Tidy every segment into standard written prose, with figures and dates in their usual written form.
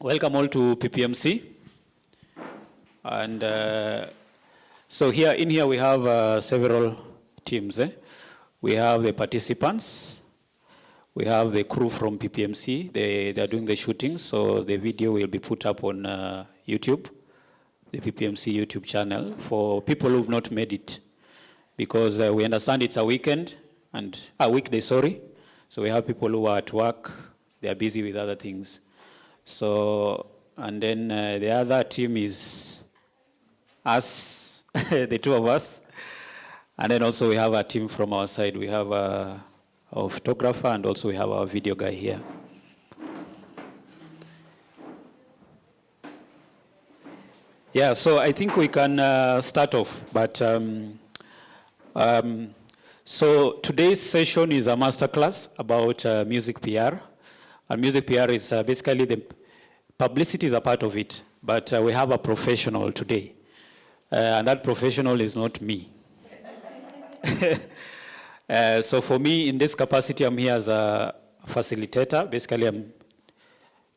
Welcome all to PPMC. And so in here we have several teams. We have the participants. We have the crew from PPMC. They are doing the shooting, so the video will be put up on YouTube, the PPMC YouTube channel, for people who've not made it. Because we understand it's a weekend, and a weekday, sorry. So we have people who are at work, they are busy with other things. So, and then the other team is us, the two of us. And then also we have a team from our side. We have our photographer, and also we have our video guy here. Yeah, so I think we can start off, but so today's session is a masterclass about music PR. And music PR is basically the publicity is a part of it, but we have a professional today. And that professional is not me. So for me, in this capacity, I'm here as a facilitator. Basically, I'm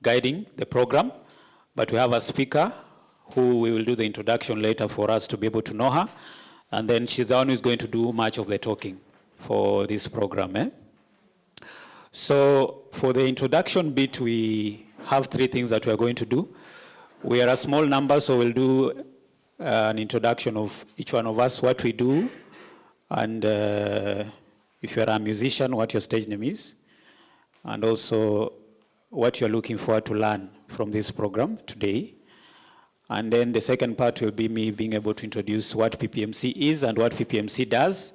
guiding the program, but we have a speaker who we will do the introduction later for us to be able to know her. And then she's the one who's going to do much of the talking for this program. So for the introduction bit, we have three things that we are going to do. We are a small number, so we'll do an introduction of each one of us, what we do, and if you're a musician, what your stage name is, and also what you're looking forward to learn from this program today. And then the second part will be me being able to introduce what PPMC is and what PPMC does.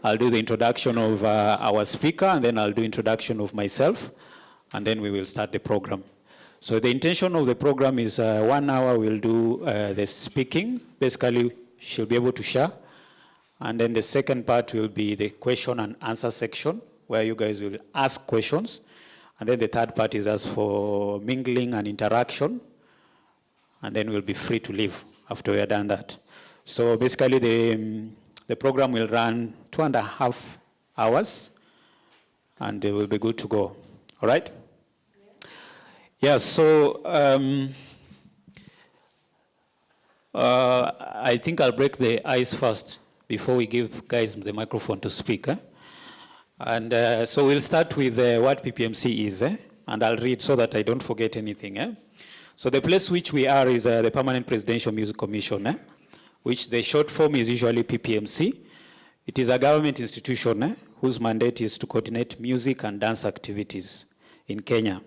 I'll do the introduction of our speaker, and then I'll do introduction of myself, and then we will start the program. So the intention of the program is 1 hour we'll do the speaking. Basically, she'll be able to share. And then the second part will be the question and answer section, where you guys will ask questions. And then the third part is as for mingling and interaction. And then we'll be free to leave after we are done that. So basically the program will run 2.5 hours, and it will be good to go. All right? Yeah, so I think I'll break the ice first before we give guys the microphone to speak. And so we'll start with what PPMC is, and I'll read so that I don't forget anything. So the place which we are is the Permanent Presidential Music Commission, which the short form is usually PPMC. It is a government institution whose mandate is to coordinate music and dance activities in Kenya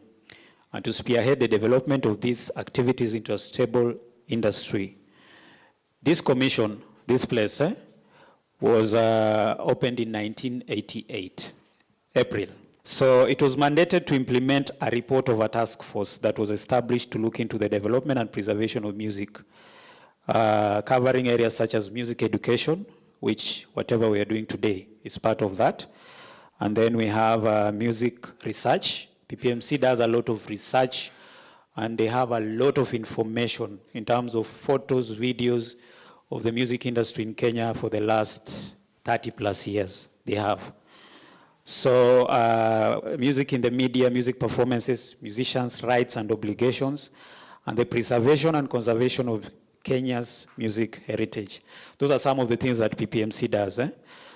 and to spearhead the development of these activities into a stable industry. This commission, this place, was opened in 1988, April. So it was mandated to implement a report of a task force that was established to look into the development and preservation of music, covering areas such as music education, which whatever we are doing today is part of that. And then we have music research. PPMC does a lot of research, and they have a lot of information in terms of photos, videos of the music industry in Kenya for the last 30 plus years they have. So music in the media, music performances, musicians' rights and obligations, and the preservation and conservation of Kenya's music heritage. Those are some of the things that PPMC does.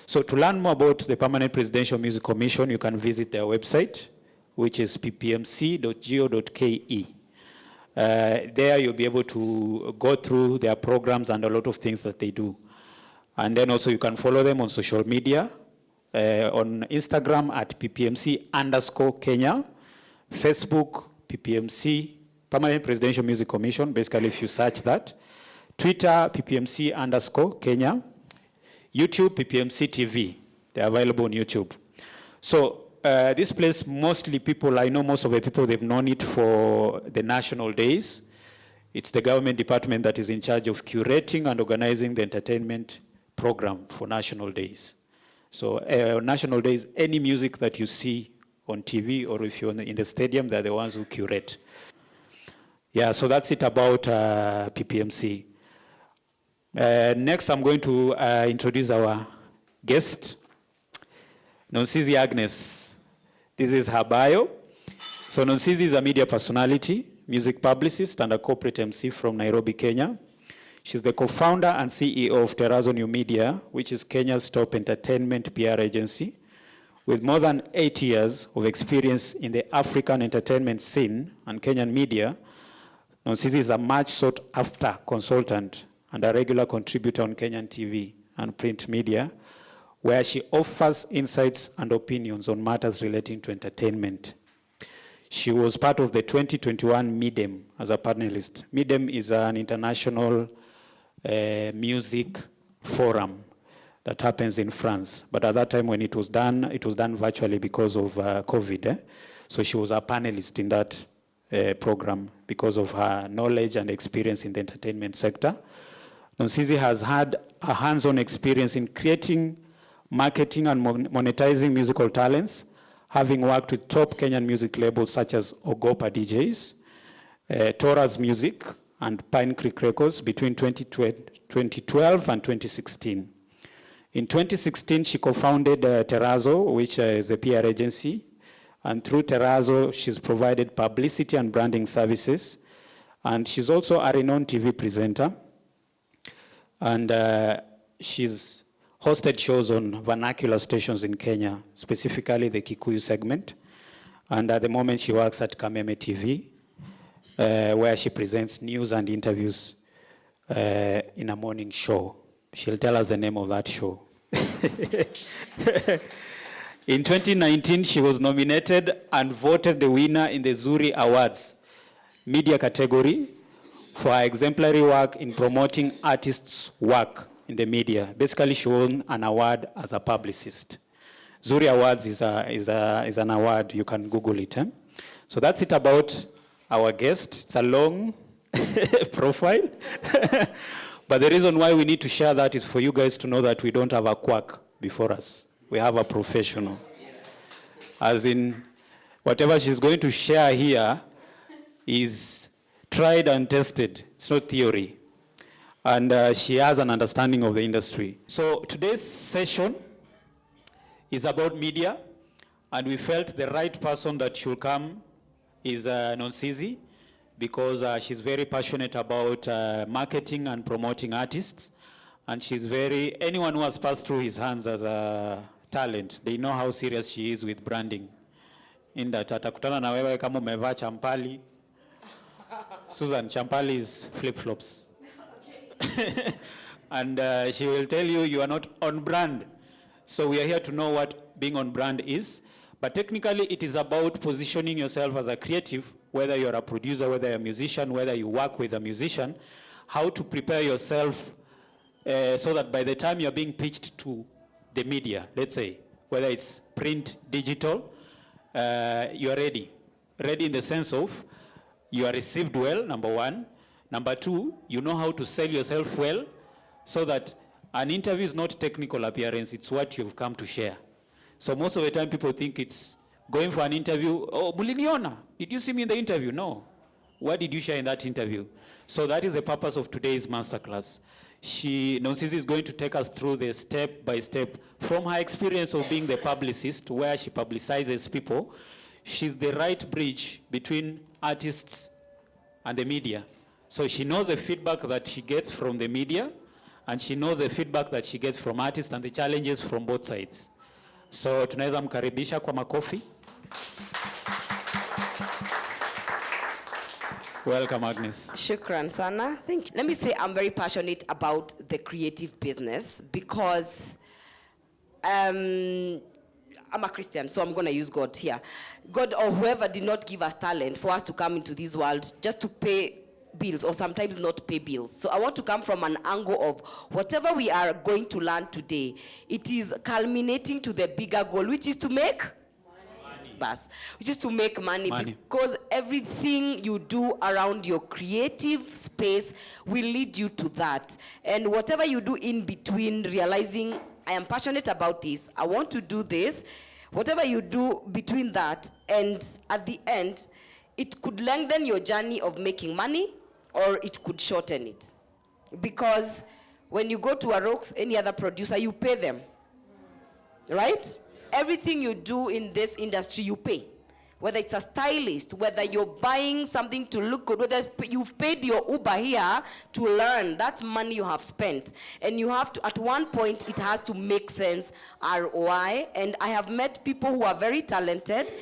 So to learn more about the Permanent Presidential Music Commission, you can visit their website, which is ppmc.go.ke. There you'll be able to go through their programs and a lot of things that they do. And then also you can follow them on social media, on Instagram at ppmc_Kenya, Facebook, PPMC, Permanent Presidential Music Commission, basically if you search that. Twitter, ppmc_Kenya. YouTube, PPMC TV. They're available on YouTube. So this place, mostly people, I know most of the people, they've known it for the national days. It's the government department that is in charge of curating and organizing the entertainment program for national days. So national days, any music that you see on TV or if you're in the stadium, they're the ones who curate. Yeah, so that's it about PPMC. Next, I'm going to introduce our guest, Nonsizi Agnes. This is her bio. So Nonsizi is a media personality, music publicist and a corporate MC from Nairobi, Kenya. She's the co-founder and CEO of Terrazzo New Media, which is Kenya's top entertainment PR agency. With more than 8 years of experience in the African entertainment scene and Kenyan media, Nonsizi is a much sought after consultant and a regular contributor on Kenyan TV and print media, where she offers insights and opinions on matters relating to entertainment. She was part of the 2021 MIDEM as a panelist. MIDEM is an international music forum that happens in France. But at that time when it was done virtually because of COVID. So she was a panelist in that program because of her knowledge and experience in the entertainment sector. Nonsizi has had a hands-on experience in creating, marketing, and monetizing musical talents, having worked with top Kenyan music labels such as Ogopa DJs, Tora's Music, and Pine Creek Records between 2012 and 2016. In 2016, she co-founded Terrazzo, which is a PR agency, and through Terrazzo, she's provided publicity and branding services, and she's also a renowned TV presenter, and she's hosted shows on vernacular stations in Kenya, specifically the Kikuyu segment, and at the moment she works at Kameme TV, where she presents news and interviews in a morning show. She'll tell us the name of that show. In 2019, she was nominated and voted the winner in the Zuri Awards media category for her exemplary work in promoting artists' work in the media. Basically, she won an award as a publicist. Zuri Awards is an award. You can Google it. So that's it about our guest. It's a long profile. But the reason why we need to share that is for you guys to know that we don't have a quack before us. We have a professional. As in, whatever she's going to share here is tried and tested. It's not theory. And she has an understanding of the industry. So today's session is about media, and we felt the right person that should come is Nonsizi, because she's very passionate about marketing and promoting artists. And she's anyone who has passed through his hands as a talent, they know how serious she is with branding. In that, atakutana na wewe kama umevaa champali. Susan, champali is flip-flops. And she will tell you are not on brand. So we are here to know what being on brand is. But technically, it is about positioning yourself as a creative, whether you're a producer, whether you're a musician, whether you work with a musician, how to prepare yourself so that by the time you're being pitched to the media, let's say, whether it's print, digital, you're ready. Ready in the sense of you are received well, number one. Number two, you know how to sell yourself well so that an interview is not technical appearance, it's what you've come to share. So most of the time people think it's going for an interview, oh, muliniona, did you see me in the interview? No. What did you share in that interview? So that is the purpose of today's masterclass. Nonsizi is going to take us through the step by step from her experience of being the publicist, where she publicizes people. She's the right bridge between artists and the media. So she knows the feedback that she gets from the media, and she knows the feedback that she gets from artists and the challenges from both sides. So tunaweza mkaribisha kwa makofi. Welcome, Agnes. Shukran sana. Thank you. Let me say I'm very passionate about the creative business because I'm a Christian, so I'm going to use God here. God or whoever did not give us talent for us to come into this world just to pay bills or sometimes not pay bills. So I want to come from an angle of whatever we are going to learn today, it is culminating to the bigger goal, which is to make which is to make money, because everything you do around your creative space will lead you to that. And whatever you do in between, realizing I am passionate about this, I want to do this, whatever you do between that and at the end, it could lengthen your journey of making money or it could shorten it. Because when you go to a Rocks, any other producer, you pay them, right? Everything you do in this industry, you pay. whether it's a stylist, whether you're buying something to look good, whether you've paid your Uber here to learn, that's money you have spent. And you have to, at one point, it has to make sense, ROI. And I have met people who are very talented,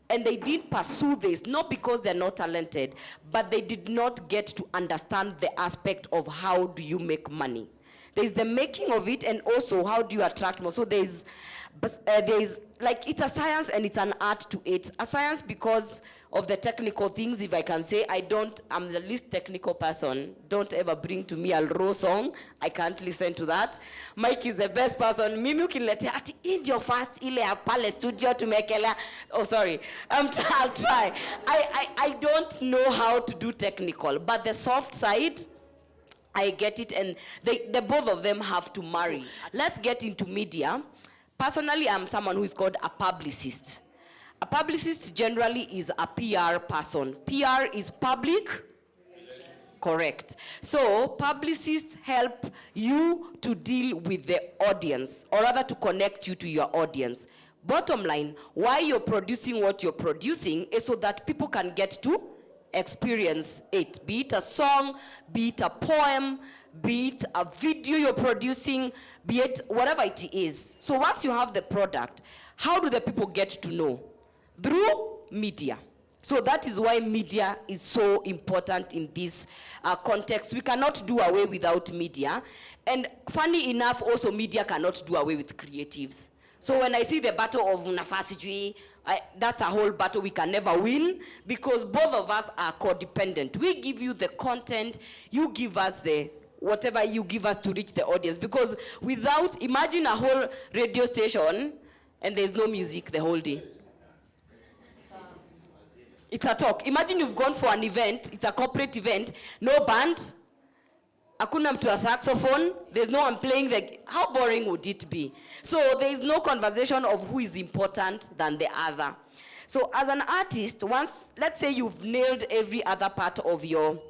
and they did pursue this, not because they're not talented, but they did not get to understand the aspect of how do you make money. There's the making of it, and also how do you attract more. So there's like, it's a science and it's an art to it. A science because of the technical things, if I can say. I'm the least technical person. Don't ever bring to me a raw song. I can't listen to that. Mike is the best person. Mimi ukiniletea ati indio fast ile ya pale studio tumekela. Oh, sorry. I'll try. I don't know how to do technical, but the soft side, I get it, and the both of them have to marry. Let's get into media. Personally, I'm someone who is called a publicist. A publicist generally is a PR person. PR is public? Correct. So publicists help you to deal with the audience, or rather to connect you to your audience. Bottom line, why you're producing what you're producing is so that people can get to experience it. Be it a song, be it a poem, be it a video you're producing, be it whatever it is. So once you have the product, how do the people get to know? Through media. So that is why media is so important in this context. We cannot do away without media. And funny enough, also media cannot do away with creatives. So when I see the battle of nafasi, that's a whole battle we can never win, because both of us are codependent. We give you the content, you give us the whatever you give us to reach the audience. Because without, imagine a whole radio station and there's no music the whole day. It's a talk. Imagine you've gone for an event, it's a corporate event, no band, hakuna mtu a saxophone, there's no one playing how boring would it be? So there is no conversation of who is important than the other. So as an artist, once, let's say you've nailed every other part of your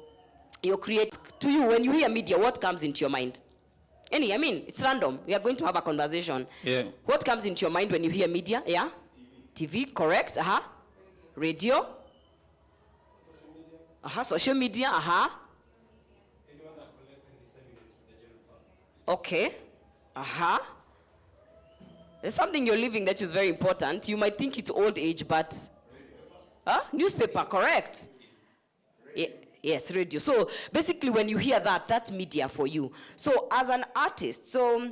create, to you, when you hear media, what comes into your mind? It's random. We are going to have a conversation. Yeah. What comes into your mind when you hear media? Yeah? TV, correct? Radio? Social media? Okay. There's something you're living that is very important. You might think it's old age, but newspaper, correct? Yes, radio. So basically when you hear that, that's media for you. So as an artist, so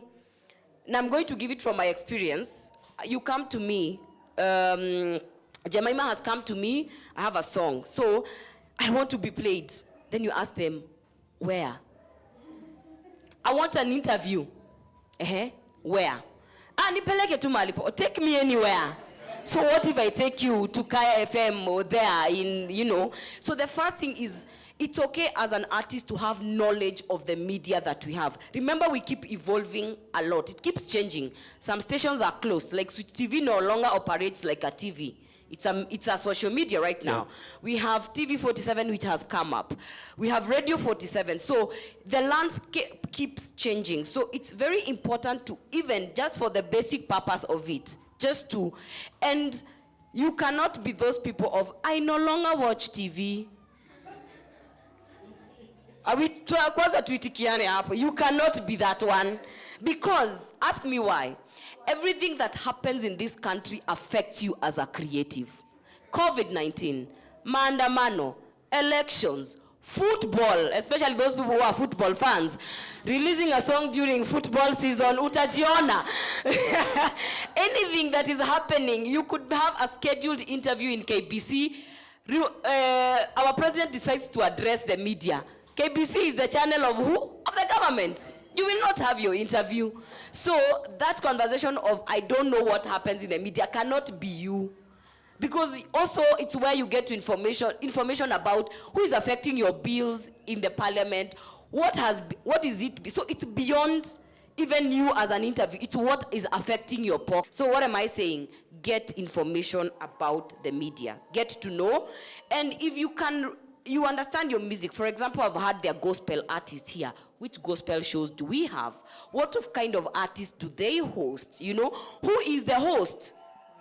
now I'm going to give it from my experience. You come to me, Jemima has come to me, I have a song. So I want to be played. Then you ask them, where? I want an interview. Where? Nipeleke tu mahali po. Take me anywhere. So what if I take you to Kaya FM or there in, So the first thing is, it's okay as an artist to have knowledge of the media that we have. Remember, we keep evolving a lot. It keeps changing. Some stations are closed. Like Switch TV no longer operates like a TV. It's a social media right now. Yeah. We have TV 47, which has come up. We have Radio 47. So the landscape keeps changing. So it's very important to, even just for the basic purpose of it, and you cannot be those people of, I no longer watch TV. You cannot be that one. Because, ask me why. Everything that happens in this country affects you as a creative. COVID-19, maandamano, elections, football, especially those people who are football fans, releasing a song during football season, utajiona. Anything that is happening, you could have a scheduled interview in KBC. Our president decides to address the media. KBC is the channel of who? Of the government. You will not have your interview. So that conversation of I don't know what happens in the media cannot be you. Because also it's where you get to information about who is affecting your bills in the parliament, what is it? So it's beyond even you as an interview. It's what is affecting your pocket. So what am I saying? Get information about the media. Get to know. And if you understand your music. For example, I've had their gospel artists here. Which gospel shows do we have? What kind of artists do they host? Who is the host?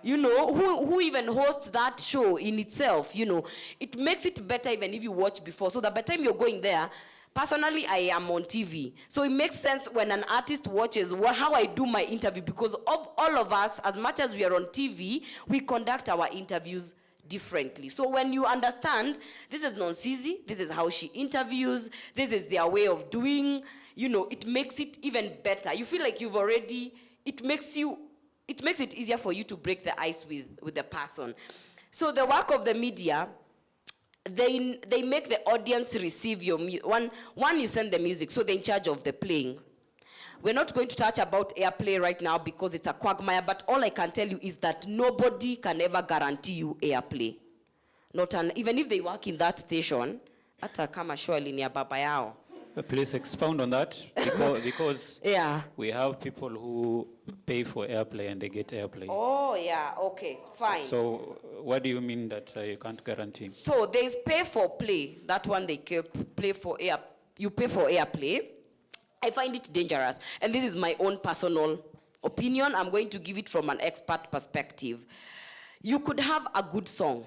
You know, who even hosts that show in itself, you know. It makes it better even if you watch before. So that by the time you're going there, personally, I am on TV. So it makes sense when an artist watches how I do my interview, because of all of us, as much as we are on TV, we conduct our interviews differently. So when you understand, this is Nonsizi, this is how she interviews, this is their way of doing, you know, it makes it even better. You feel like you've already, it makes it easier for you to break the ice with the person. So the work of the media, they make the audience receive your one you send the music, so they're in charge of the playing. We're not going to touch about airplay right now because it's a quagmire, but all I can tell you is that nobody can ever guarantee you airplay. Even if they work in that station, hata kama surely ni ya baba yao. Please expound on that, because yeah, we have people who pay for airplay and they get airplay. Oh yeah, okay, fine. So what do you mean that you can't guarantee? So there's pay for play. That one they play for air. You pay for airplay. I find it dangerous, and this is my own personal opinion. I'm going to give it from an expert perspective. You could have a good song.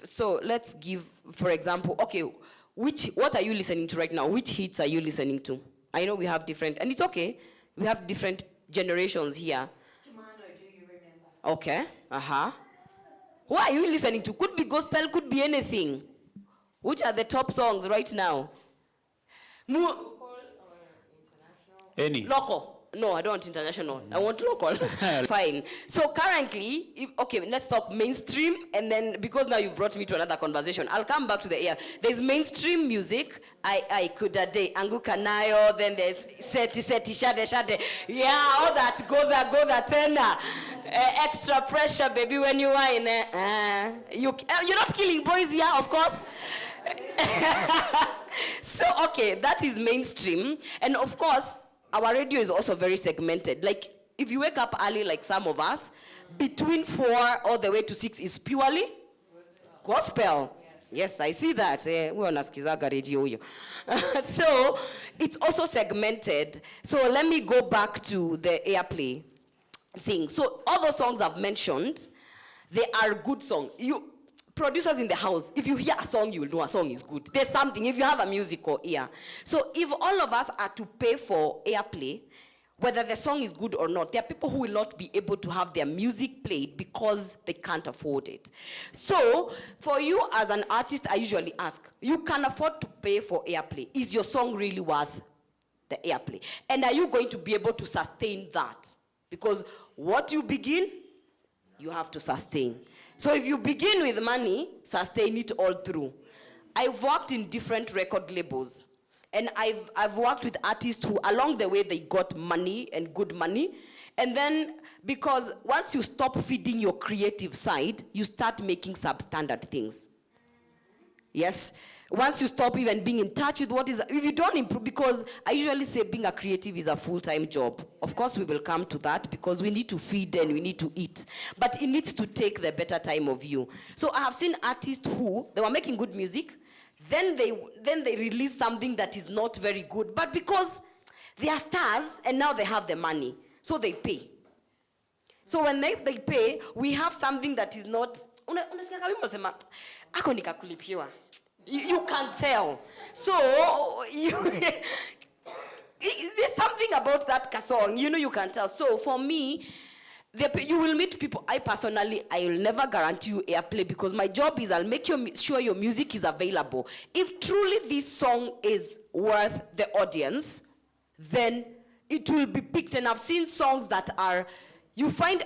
So let's give, for example, okay, what are you listening to right now? Which hits are you listening to? I know we have different, and it's okay. We have different generations here. Chimano, do you remember? Okay, What are you listening to? Could be gospel, could be anything. Which are the top songs right now? Any? Local. No, I don't want international. I want local. Fine. So currently, okay, let's talk mainstream, and then, because now you've brought me to another conversation, I'll come back to the air. There's mainstream music. I could a day. Anguka nayo, then there's seti, shade. Yeah, all that. Go there, tena. Extra pressure, baby, when you are in you're not killing boys here, of course. So, okay, that is mainstream. And of course, our radio is also very segmented. Like, if you wake up early, like some of us, between 4 all the way to 6 is purely gospel. Yes, I see that. So, it's also segmented. So, let me go back to the airplay thing. So, all those songs I've mentioned, they are good songs. Producers in the house, if you hear a song, you will know a song is good. There's something, if you have a musical ear. So if all of us are to pay for airplay, whether the song is good or not, there are people who will not be able to have their music played because they can't afford it. So for you as an artist, I usually ask, you can afford to pay for airplay. Is your song really worth the airplay? And are you going to be able to sustain that? Because what you begin, you have to sustain. So if you begin with money, sustain it all through. I've worked in different record labels, and I've worked with artists who along the way they got money and good money, and then because once you stop feeding your creative side, you start making substandard things. Yes. Once you stop even being in touch with what is, if you don't improve, because I usually say being a creative is a full-time job. Of course, we will come to that because we need to feed and we need to eat. But it needs to take the better time of you. So I have seen artists who, they were making good music, then they release something that is not very good. But because they are stars and now they have the money, so they pay. So when they pay, we have something that is not, you can't tell. So, there's something about that song, you can tell. So for me, you will meet people. I will never guarantee you airplay because my job is I'll make sure your music is available. If truly this song is worth the audience, then it will be picked. And I've seen songs that are, you find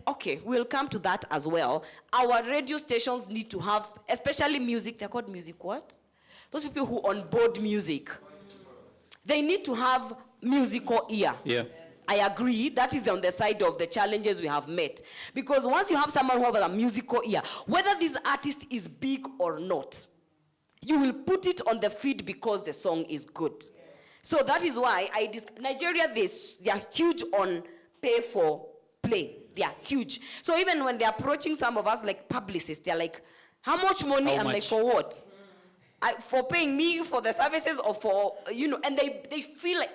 okay, we'll come to that as well. Our radio stations need to have, especially music, they're called music what? Those people who onboard music. They need to have musical ear. Yeah. I agree, that is on the side of the challenges we have met. Because once you have someone who has a musical ear, whether this artist is big or not, you will put it on the feed because the song is good. So that is why Nigeria, they are huge on pay for play. They are huge. So even when they're approaching some of us like Publicist, they're like, how much money? I'm like, for what? for paying me for the services or for, and they feel like,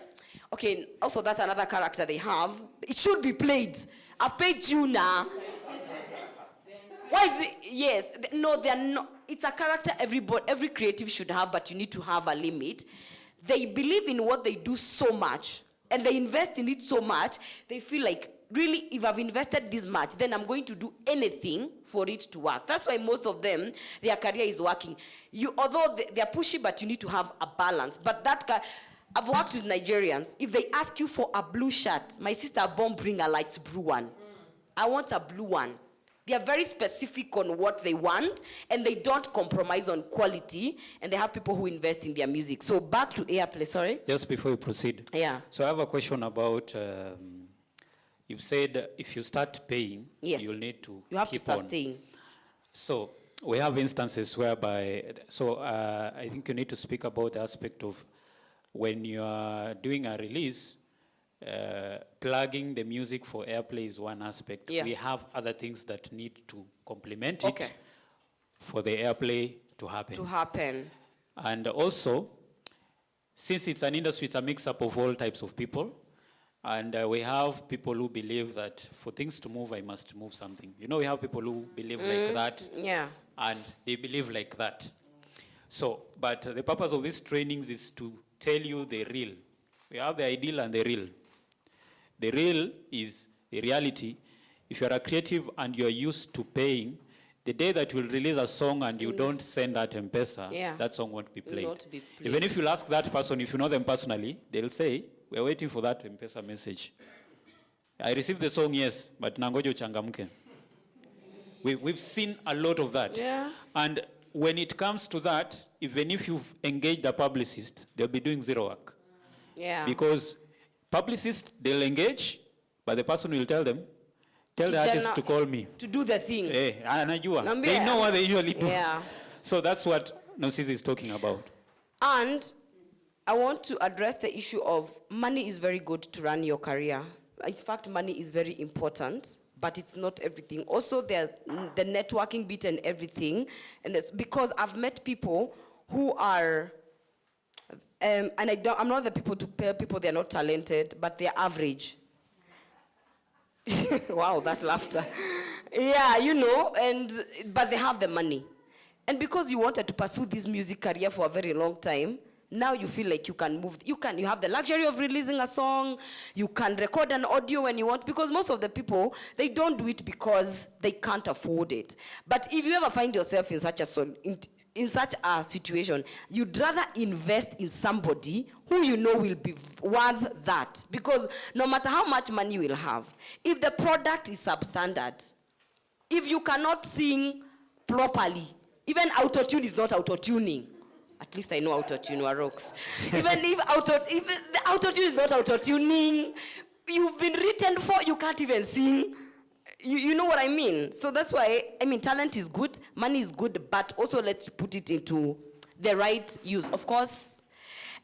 okay, also that's another character they have. It should be played. I paid you now. Why is it? Yes. No, they're not. It's a character every creative should have, but you need to have a limit. They believe in what they do so much, and they invest in it so much, they feel like, really, if I've invested this much, then I'm going to do anything for it to work. That's why most of them, their career is working. Although they're pushy, but you need to have a balance. But I've worked with Nigerians. If they ask you for a blue shirt, my sister won't bring a light blue one. I want a blue one. They are very specific on what they want, and they don't compromise on quality, and they have people who invest in their music. So back to Airplay, sorry? Just before you proceed. Yeah. So I have a question about, you've said if you start paying, yes, you'll need to You have keep to sustain. on. So we have instances whereby, I think you need to speak about the aspect of when you are doing a release, plugging the music for Airplay is one aspect. Yeah. We have other things that need to complement Okay. it for the Airplay to happen. And also, since it's an industry, it's a mix-up of all types of people. And we have people who believe that for things to move, I must move something. We have people who believe like that. Yeah. And they believe like that. So, but the purpose of these trainings is to tell you the real. We have the ideal and the real. The real is the reality. If you're a creative and you're used to paying, the day that you'll release a song and you don't send that M-Pesa, that song won't be played. Not be played. Even if you'll ask that person, if you know them personally, they'll say, we're waiting for that M-Pesa message. I received the song, yes, but nangojo changamke. We've seen a lot of that. Yeah. And when it comes to that, even if you've engaged a publicist, they'll be doing zero work. Yeah. Because publicists, they'll engage, but the person will tell them, tell the artist to call me. To do the thing. Anajua. They know what they usually do. Yeah. So that's what Nonsizi is talking about. And I want to address the issue of money is very good to run your career. In fact, money is very important, but it's not everything. Also, the networking bit and everything. And because I've met people who are, and I'm not the people to tell people they're not talented, but they're average. Wow, that laughter. Yeah, but they have the money. And because you wanted to pursue this music career for a very long time, now you feel like you can move, you have the luxury of releasing a song, you can record an audio when you want, because most of the people, they don't do it because they can't afford it. But if you ever find yourself in such a situation, you'd rather invest in somebody who you know will be worth that. Because no matter how much money you will have, if the product is substandard, if you cannot sing properly, even auto-tune is not auto-tuning. At least I know auto-tune rocks. Even if the auto-tune is not auto-tuning, you've been written for, you can't even sing. You know what I mean? So that's why, talent is good, money is good, but also let's put it into the right use, of course.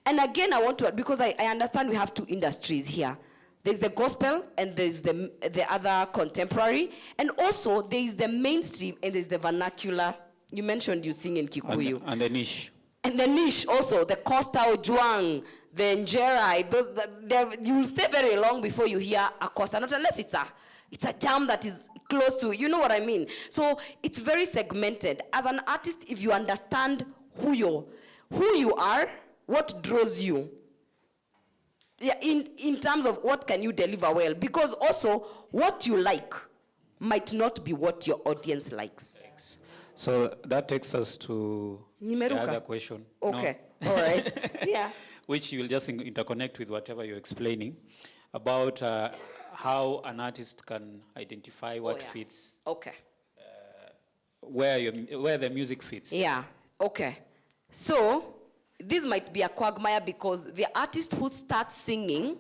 And again, I want to, because I understand we have two industries here. There's the gospel and there's the other contemporary. And also there is the mainstream and there's the vernacular. You mentioned you sing in Kikuyu. And the niche. And the niche also, the Costa Ojuang, the Njerai, you will stay very long before you hear a Costa, not unless it's a jam that is close to, you know what I mean? So it's very segmented. As an artist, if you understand who you are, what draws you, in terms of what can you deliver well, because also what you like might not be what your audience likes. Thanks. So that takes us to the other question. Okay, no. All right, yeah. Which you will just interconnect with whatever you're explaining about how an artist can identify what fits. Okay. Where the music fits. Yeah, okay. So, this might be a quagmire because the artist who starts singing,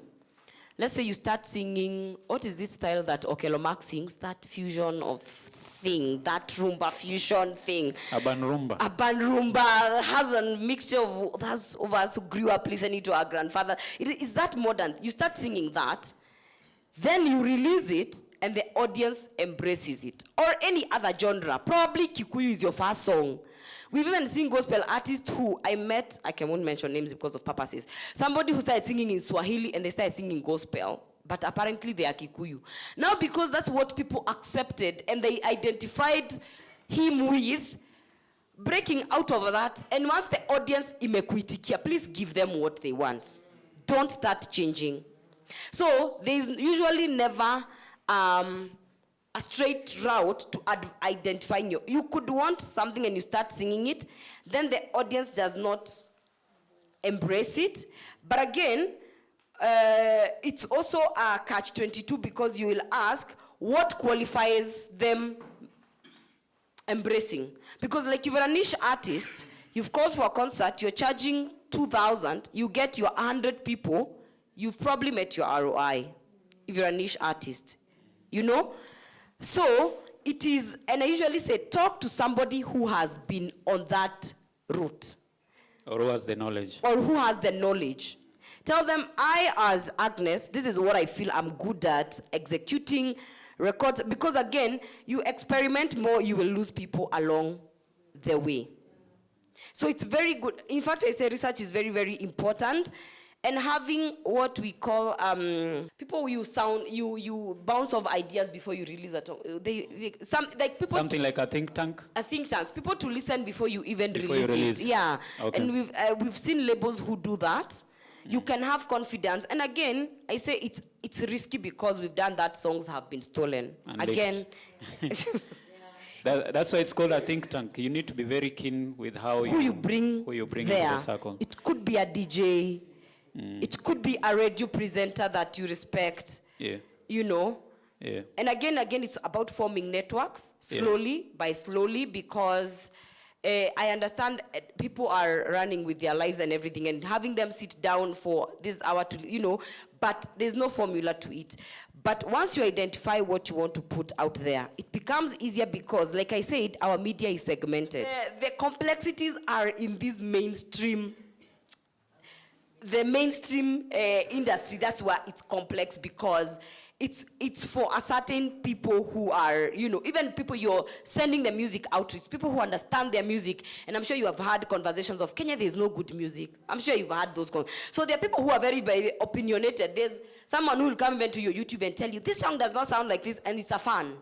let's say you start singing, what is this style that Okello sings, that fusion of thing, that rumba fusion thing. Urban rumba. Urban rumba has a mixture of us who grew up listening to our grandfather. Is that modern? You start singing that, Then you release it and the audience embraces it. Or any other genre. Probably Kikuyu is your first song. We've even seen gospel artists who I met, I won't mention names because of purposes. Somebody who started singing in Swahili and they started singing gospel, but apparently they are Kikuyu. Now because that's what people accepted and they identified him with, breaking out of that, and once the audience imekuitikia, please give them what they want. Don't start changing. So there's usually never a straight route to identifying you. You could want something and you start singing it, then the audience does not embrace it. But again, it's also a catch-22 because you will ask what qualifies them embracing. Because like if you're a niche artist, you've called for a concert, you're charging 2,000, you get your 100 people, you've probably met your ROI if you're a niche artist, you know? So it is, and I usually say, talk to somebody who has been on that route. Or who has the knowledge. Or who has the knowledge. Tell them, I as Agnes, this is what I feel I'm good at, executing records. Because again, you experiment more, you will lose people along the way. So it's very good. In fact, I say research is very, very important. And having what we call people you bounce off ideas before you release it. Something like a think tank. A think tank. People to listen before you even release it. Release. Yeah. Okay. And we've seen labels who do that. You can have confidence. And again, I say it's risky because we've done that. Songs have been stolen. And again. That's why it's called a think tank. You need to be very keen with who you bring there. into the circle. It could be a DJ. It could be a radio presenter that you respect. Yeah. You know. Yeah. And again, it's about forming networks slowly because I understand people are running with their lives and everything and having them sit down for this hour to, you know, but there's no formula to it. But once you identify what you want to put out there, it becomes easier because, like I said, our media is segmented. The complexities are in this mainstream. The mainstream industry, that's why it's complex because it's for a certain people who are, you know, even people you're sending the music out to, it's people who understand their music. And I'm sure you have had conversations of Kenya, there's no good music. I'm sure you've had those So there are people who are very, very opinionated. There's someone who will come even to your YouTube and tell you, this song does not sound like this, and it's a fan.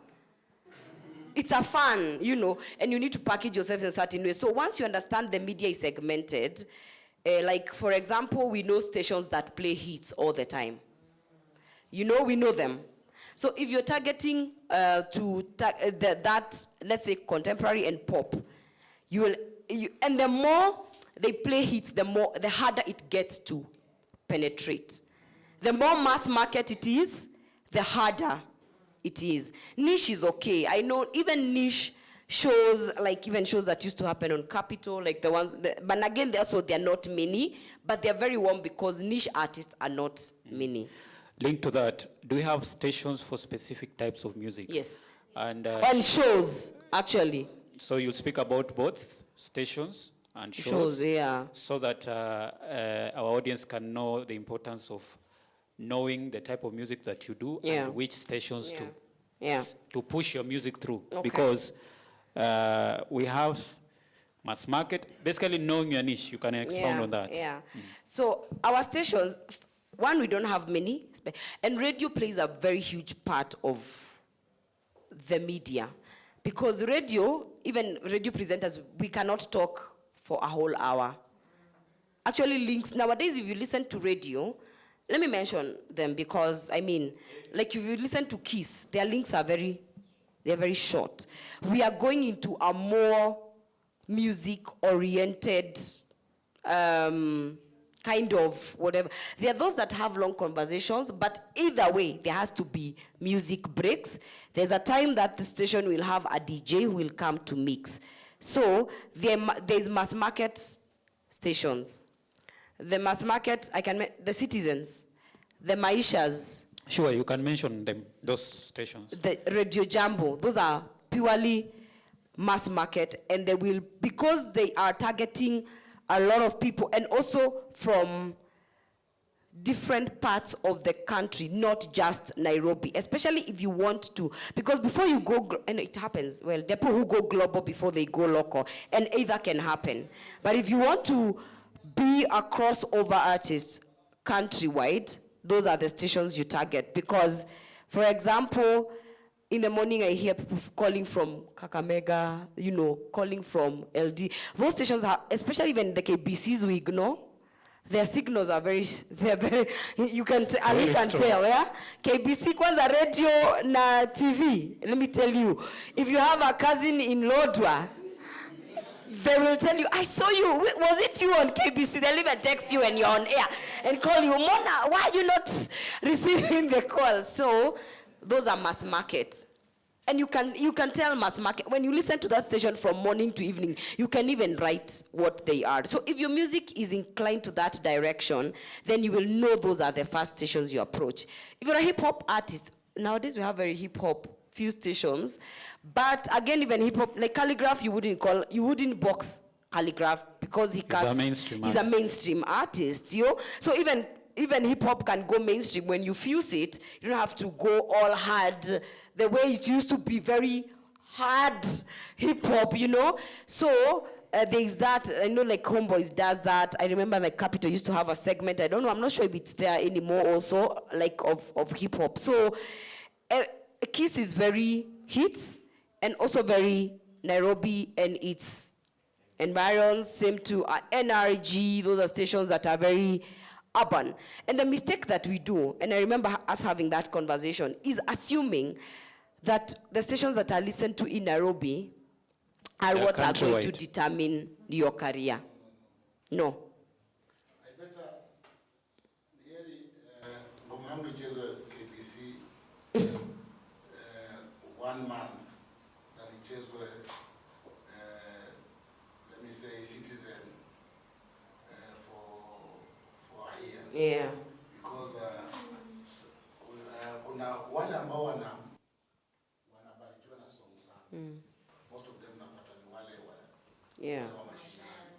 It's a fun, you know, and you need to package yourself in a certain way. So once you understand the media is segmented, like, for example, we know stations that play hits all the time. You know, we know them. So if you're targeting that, let's say, contemporary and pop, and the more they play hits, the harder it gets to penetrate. The more mass market it is, the harder it is. Niche is okay. I know even niche shows, like even shows that used to happen on Capitol, like the ones, but again, they're not many, but they're very warm because niche artists are not many. Linked to that, do you have stations for specific types of music? Yes. And shows, actually. So you'll speak about both stations and shows? Shows, yeah. So that our audience can know the importance of knowing the type of music that you do and which stations to push your music through. Okay. Because we have mass market, basically knowing your niche, you can expound on that. Yeah. So our stations, one, we don't have many, and radio plays a very huge part of the media. Because radio, even radio presenters, we cannot talk for a whole hour. Actually, links, nowadays, if you listen to radio, let me mention them because, I mean, like if you listen to Kiss, their links are they're very short. We are going into a more music-oriented kind of whatever. There are those that have long conversations, but either way, there has to be music breaks. There's a time that the station will have a DJ who will come to mix. So there's mass market stations. The mass market, the Citizens, the Maishas. Sure, you can mention them, those stations. The Radio Jambo, those are purely mass market, and they will, because they are targeting a lot of people, and also from different parts of the country, not just Nairobi, especially if you want to, because before you go, and it happens, well, there are people who go global before they go local, and either can happen. But if you want to be a crossover artist countrywide, those are the stations you target. Because, for example, in the morning I hear people calling from Kakamega, calling from LD. Those stations are, especially even the KBCs we ignore, their signals are they're very, you can, Ali can tell, yeah? KBC kwanza radio na TV, let me tell you, if you have a cousin in Lodwar, they will tell you, I saw you, was it you on KBC? They'll even text you when you're on air and call you, Mona, why are you not receiving the call? So, those are mass market. And you can tell mass market, when you listen to that station from morning to evening, you can even write what they are. So if your music is inclined to that direction, then you will know those are the first stations you approach. If you're a hip-hop artist, nowadays we have very hip-hop few stations, but again, even hip-hop, like Calligraph, you wouldn't box Calligraph because he's a mainstream artist, So even hip-hop can go mainstream. When you fuse it, you don't have to go all hard, the way it used to be very hard hip-hop, So there's that, I know like Homeboys does that. I remember like Capital used to have a segment, I don't know, I'm not sure if it's there anymore also, like of hip-hop. So Kiss is very hits, and also very Nairobi and its environs, same to NRG, those are stations that are very urban. And the mistake that we do, and I remember us having that conversation, is assuming that the stations that are listened to in Nairobi are what are going to determine your career. No. I better Ngomambi Chezo KBC 1 month that it Chezo let me say Citizen for a year. Yeah. Because kuna wale ambao wanabarikiwa na songs zangu. Most of them napata ni wale yeah.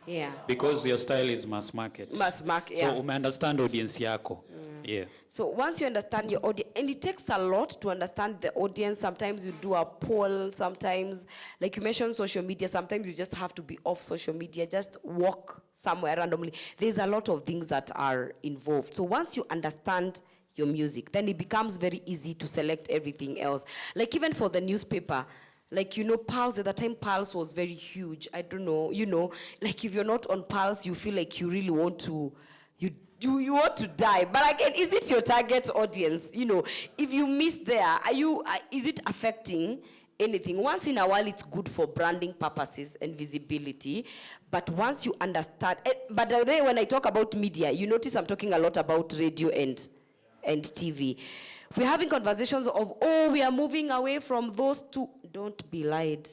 Yeah. Because your style is mass market. Mass market, yeah. So understand audience yako. Yeah. So once you understand your audience, and it takes a lot to understand the audience. Sometimes you do a poll, sometimes, like you mentioned social media, sometimes you just have to be off social media, just walk somewhere randomly. There's a lot of things that are involved. So once you understand your music, then it becomes very easy to select everything else. Like even for the newspaper, like, Pulse, at the time Pulse was very huge. I don't know, like if you're not on Pulse, you feel like you really want to, you want to die. But again, is it your target audience? If you miss there, is it affecting anything? Once in a while, it's good for branding purposes and visibility. But once you understand, but then when I talk about media, you notice I'm talking a lot about radio and TV. We're having conversations of, we are moving away from those two. Don't be lied.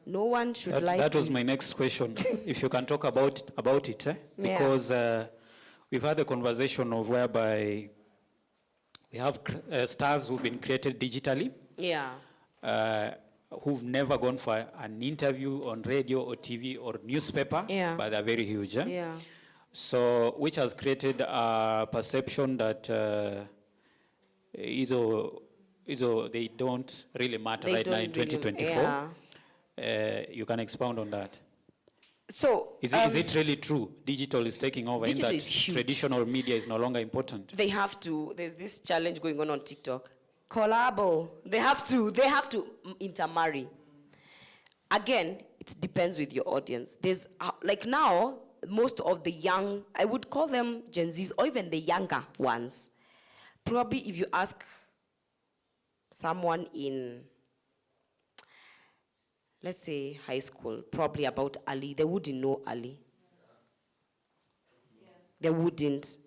No one should lie. That was my next question. If you can talk about it, because we've had a conversation of whereby we have stars who've been created digitally. Yeah. Who've never gone for an interview on radio or TV or newspaper, but they're very huge. Yeah. So, which has created a perception that they don't really matter right now in 2024. You can expound on that. So, is it really true? Digital is taking over in that traditional media is no longer important? They have to. There's this challenge going on TikTok. Collabo. They have to intermarry. Again, it depends with your audience. There's like now, most of the young, I would call them Gen Zs, or even the younger ones. Probably if you ask someone in, let's say, high school, probably about Ali, they wouldn't know Ali. They wouldn't.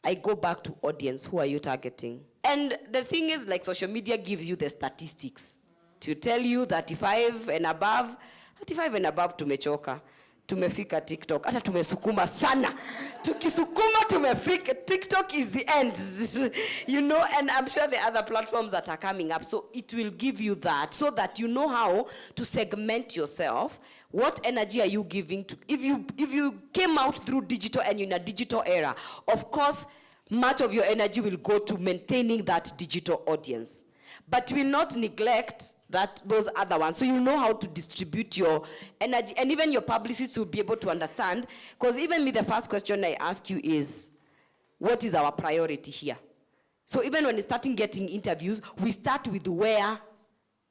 I go back to audience, who are you targeting? And the thing is, like, social media gives you the statistics to tell you 35 and above tumechoka. tumefika TikTok. Hata tumesukuma sana. Tukisukuma tumefika. TikTok is the end. You know, and I'm sure the other platforms that are coming up. So it will give you that so that you know how to segment yourself. What energy are you giving to? If you came out through digital and you're in a digital era, of course, much of your energy will go to maintaining that digital audience. But will not neglect those other ones. So you know how to distribute your energy. And even your publicists will be able to understand. Because even me, the first question I ask you is, what is our priority here? So even when starting getting interviews, we start with where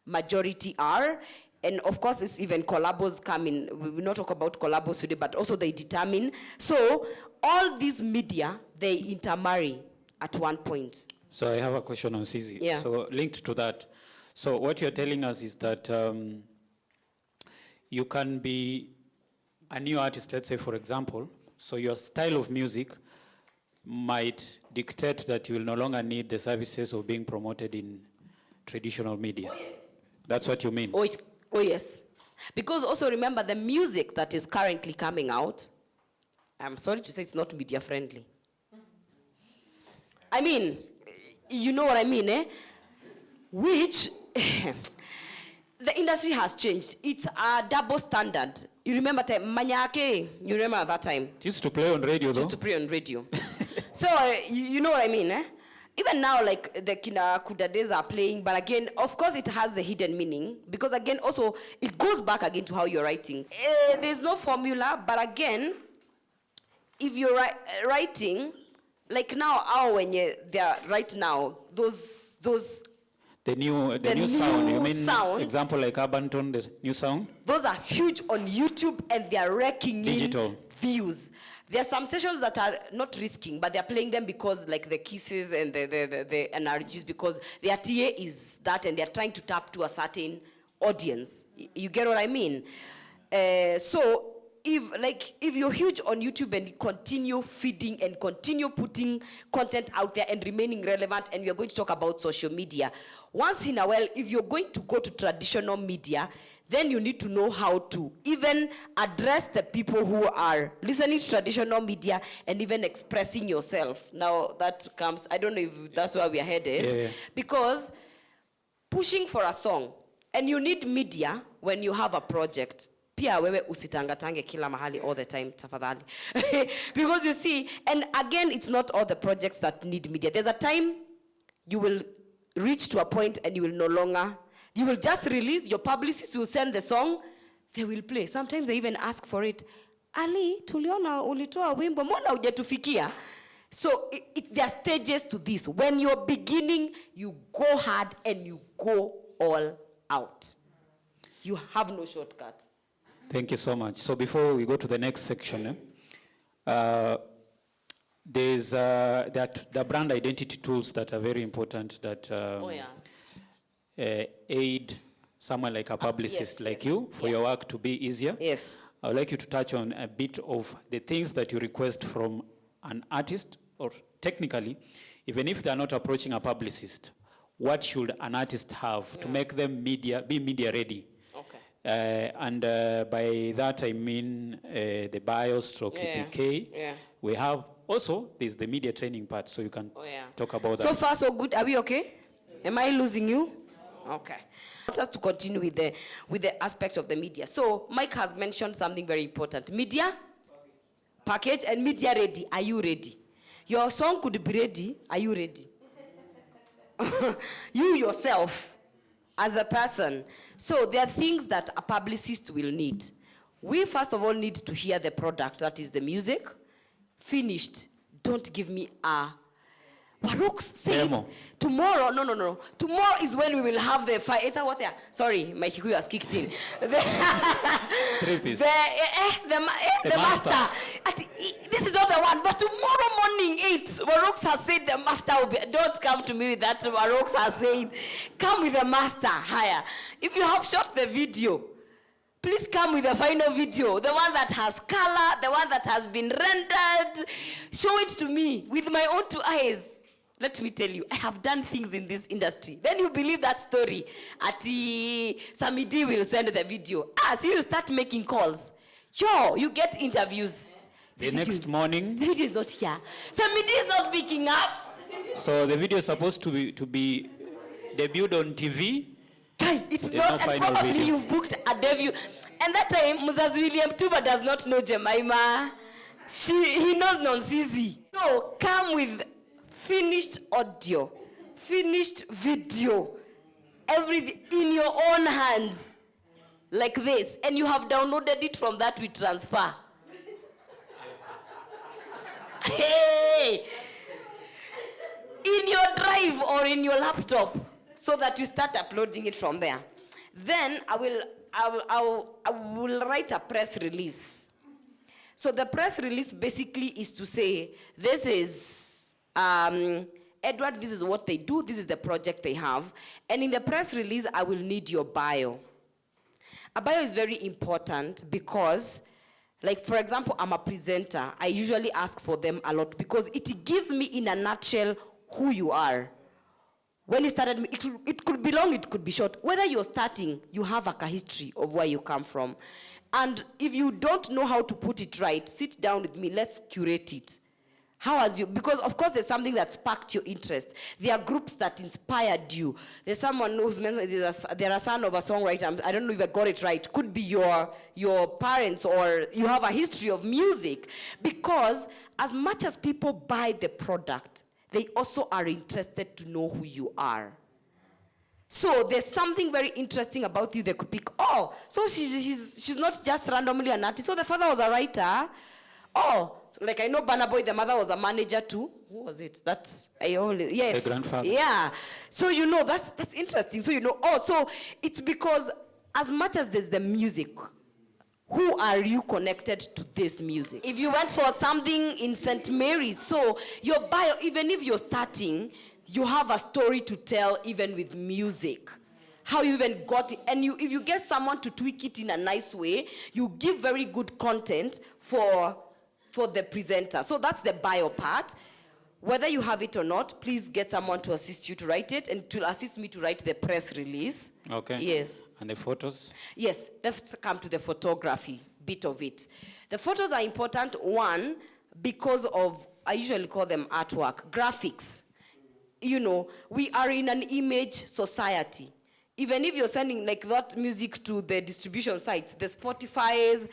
majority are. And of course, it's even collabos come in. We will not talk about collabos today, but also they determine. So all these media, they intermarry at one point. So I have a question on Nonsizi. Yeah. So linked to that. So what you're telling us is that you can be a new artist, let's say, for example. So your style of music might dictate that you will no longer need the services of being promoted in traditional media. Oh, yes. That's what you mean? Oh, yes. Because also remember, the music that is currently coming out, I'm sorry to say it's not media friendly. I mean, you know what I mean, eh? Which, the industry has changed. It's a double standard. You remember time, Manyake, you remember that time? It used to play on radio, though. Used to play on radio. So, you know what I mean, eh? Even now, like, the Kina Kudades are playing, but again, of course, it has the hidden meaning, because again, also, it goes back again to how you're writing. There's no formula, but again, if you're writing, like now, they're right now, those the new sound, you mean sound, example like Urban Tone, the new sound? Those are huge on YouTube and they're wrecking digital in views. There are some sessions that are not risking, but they're playing them because like the kisses and the NRGs, because their TA is that and they're trying to tap to a certain audience. You get what I mean? So if you're huge on YouTube and you continue feeding and continue putting content out there and remaining relevant, and we're going to talk about social media, once in a while, if you're going to go to traditional media, then you need to know how to even address the people who are listening to traditional media and even expressing yourself. Now that comes, I don't know if that's where we are headed, yeah. Because pushing for a song, and you need media when you have a project. Pia wewe usitangatange kila mahali all the time, tafadhali. Because you see, and again, it's not all the projects that need media. There's a time you will reach to a point and you will no longer, you will just release, your publicist will send the song, they will play. Sometimes they even ask for it. Ali, tuliona ulitoa wimbo, mbona hujatufikia? So there are stages to this. When you're beginning, you go hard and you go all out. You have no shortcut. Thank you so much. So before we go to the next section, there's the brand identity tools that are very important that aid someone like a publicist like you for your work to be easier. Yes. I would like you to touch on a bit of the things that you request from an artist, or technically, even if they are not approaching a publicist, what should an artist have to make them be media ready? And by that I mean the bio stroke EPK. Yeah. We have also, there's the media training part, so you can talk about that. So far, so good. Are we okay? Am I losing you? Okay. I want us to continue with the aspect of the media. So Mike has mentioned something very important. Media, package, and media ready. Are you ready? Your song could be ready. Are you ready? You yourself, as a person. So there are things that a publicist will need. We first of all need to hear the product, that is the music. Finished. Don't give me a... Baruch said, tomorrow, no. Tomorrow is when we will have the fire. Sorry, my Kikuyu has kicked in. Three-piece. The master. This is not the one, but tomorrow morning 8, Baruch has said the master will be. Don't come to me with that. Baruch has said, come with the master higher. If you have shot the video, please come with the final video, the one that has color, the one that has been rendered. Show it to me with my own 2 eyes. Let me tell you, I have done things in this industry. Then you believe that story. Samidi will send the video. So you start making calls. Yo, you get interviews. The next morning, The video is not here. So media is not picking up. so the video is supposed to be debuted on TV. Guy, it's There's not, no and final probably video. you've booked a debut. And that time, Mrs. William Tuba does not know Jemima. He knows Nonsizi. So come with finished audio, finished video, everything in your own hands, like this. And you have downloaded it from that we transfer. Hey! In your drive or in your laptop, so that you start uploading it from there. Then I will write a press release. So the press release basically is to say, this is Edward, this is what they do, this is the project they have. And in the press release, I will need your bio. A bio is very important because, like, for example, I'm a presenter. I usually ask for them a lot because it gives me in a nutshell who you are. When you started, it could be long, it could be short. Whether you're starting, you have a history of where you come from. And if you don't know how to put it right, sit down with me, let's curate it. How has you, because of course there's something that sparked your interest. There are groups that inspired you. There's someone who's mentioned, they're a son of a songwriter, I don't know if I got it right. Could be your parents, or you have a history of music. Because as much as people buy the product, they also are interested to know who you are. So there's something very interesting about you they could pick. Oh, so she's not just randomly an artist. So the father was a writer. Oh, so like I know Burna Boy, the mother was a manager too. Who was it? That's yes. The grandfather. Yeah. So you know that's interesting. So you know, oh, so it's because as much as there's the music, who are you connected to this music? If you went for something in St. Mary's, so your bio, even if you're starting, you have a story to tell even with music. How you even got it. And if you get someone to tweak it in a nice way, you give very good content for the presenter. So that's the bio part. Whether you have it or not, please get someone to assist you to write it, and to assist me to write the press release. Okay. Yes. And the photos? Yes, let's come to the photography bit of it. The photos are important, one, because of, I usually call them artwork, graphics. You know, we are in an image society. Even if you're sending like that music to the distribution sites, the Spotify's,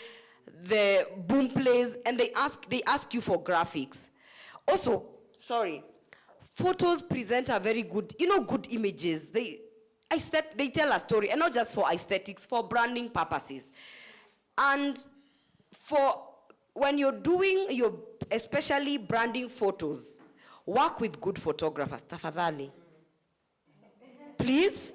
the boom plays, and they ask you for graphics. Also, photos present a very good, good images. They tell a story, and not just for aesthetics, for branding purposes. And when you're doing especially branding photos, work with good photographers, tafadhali. Please.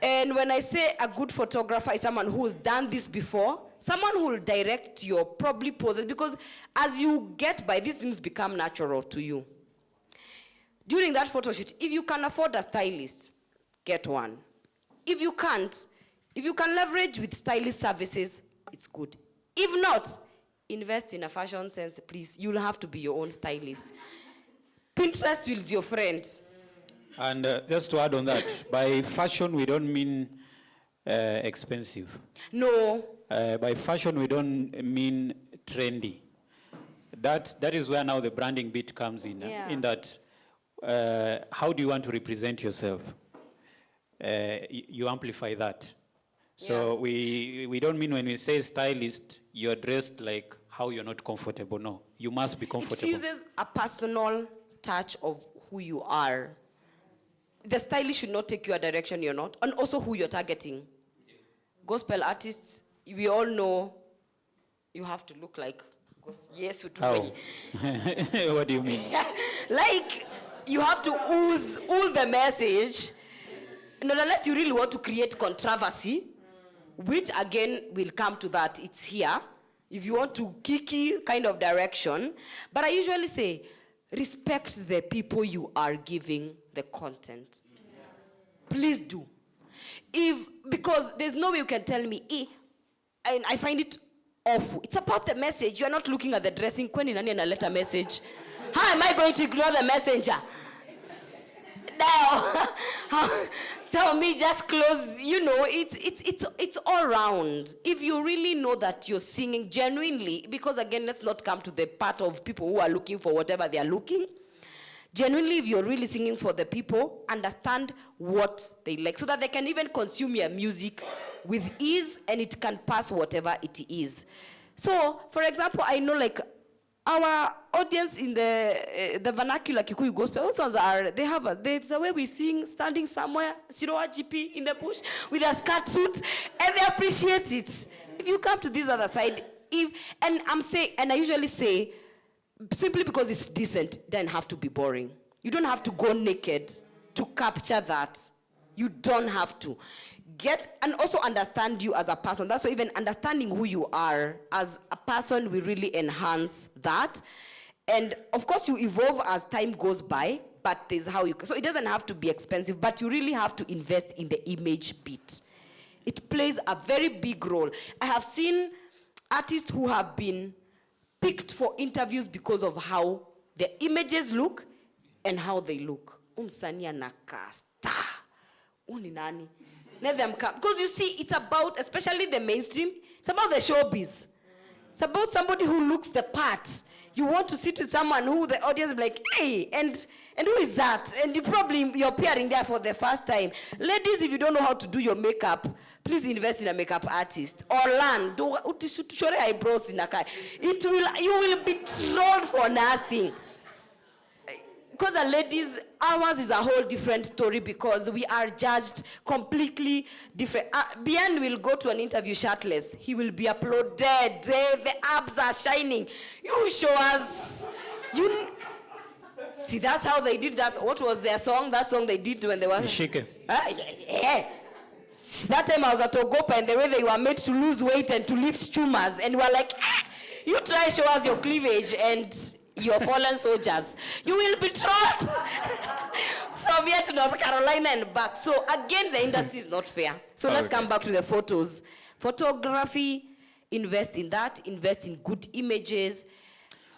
And when I say a good photographer is someone who's done this before, someone who will direct your probably poses, because as you get by, these things become natural to you. During that photo shoot, if you can afford a stylist, get one. If you can't, if you can leverage with stylist services, it's good. If not, invest in a fashion sense, please. You'll have to be your own stylist. Pinterest is your friend. And just to add on that, by fashion we don't mean expensive. No. By fashion we don't mean trendy. That is where now the branding bit comes in. Yeah. In that, how do you want to represent yourself? You amplify that. So Yeah. we don't mean when we say stylist, you're dressed like how you're not comfortable. No, you must be comfortable. It fuses a personal touch of who you are. The stylist should not take you a direction you're not, and also who you're targeting. Gospel artists, we all know you have to look like yes. How? What do you mean? Like you have to ooze the message. Not unless you really want to create controversy, which again will come to that. It's here. If you want to kiki kind of direction, but I usually say, respect the people you are giving the content. Yes. Please do. Because there's no way you can tell me, and I find it awful. It's about the message. You are not looking at the dressing. Kweni nani analeta message? How am I going to ignore the messenger? Now, Tell me, just close. You know, it's all round. If you really know that you're singing genuinely, because again, let's not come to the part of people who are looking for whatever they are looking. Genuinely, if you're really singing for the people, understand what they like, so that they can even consume your music with ease, and it can pass whatever it is. So, for example, I know like our audience in the vernacular Kikuyu gospel, those ones are, there's a way we sing standing somewhere, Siroa GP in the bush with a skirt suit, and they appreciate it. If you come to this other side, and I usually say, simply because it's decent, doesn't have to be boring. You don't have to go naked to capture that. You don't have to. Get and also understand you as a person. That's why even understanding who you are as a person will really enhance that. And of course you evolve as time goes by, but there's how you, so it doesn't have to be expensive, but you really have to invest in the image bit. It plays a very big role. I have seen artists who have been picked for interviews because of how their images look and how they look. Umsania nakasta. Uni nani? Let them come. Because you see, it's about, especially the mainstream, it's about the showbiz. It's about somebody who looks the part. You want to sit with someone who the audience will be like, hey, and who is that? And you're appearing there for the first time. Ladies, if you don't know how to do your makeup, please invest in a makeup artist. Or learn. Shore eyebrows in a car. You will be trolled for nothing. Because the ladies, ours is a whole different story because we are judged completely different. Bian will go to an interview shirtless. He will be applauded. The abs are shining. You show us. See, that's how they did that. What was their song? That song they did when they were... Shike. Yeah. That time I was at Ogopa, and the way they were made to lose weight and to lift tumors. And we were like, you try show us your cleavage and... your fallen soldiers, you will be thrust from here to North Carolina and back. So again, the industry is not fair. So let's come back to the photos. Photography, invest in that, invest in good images.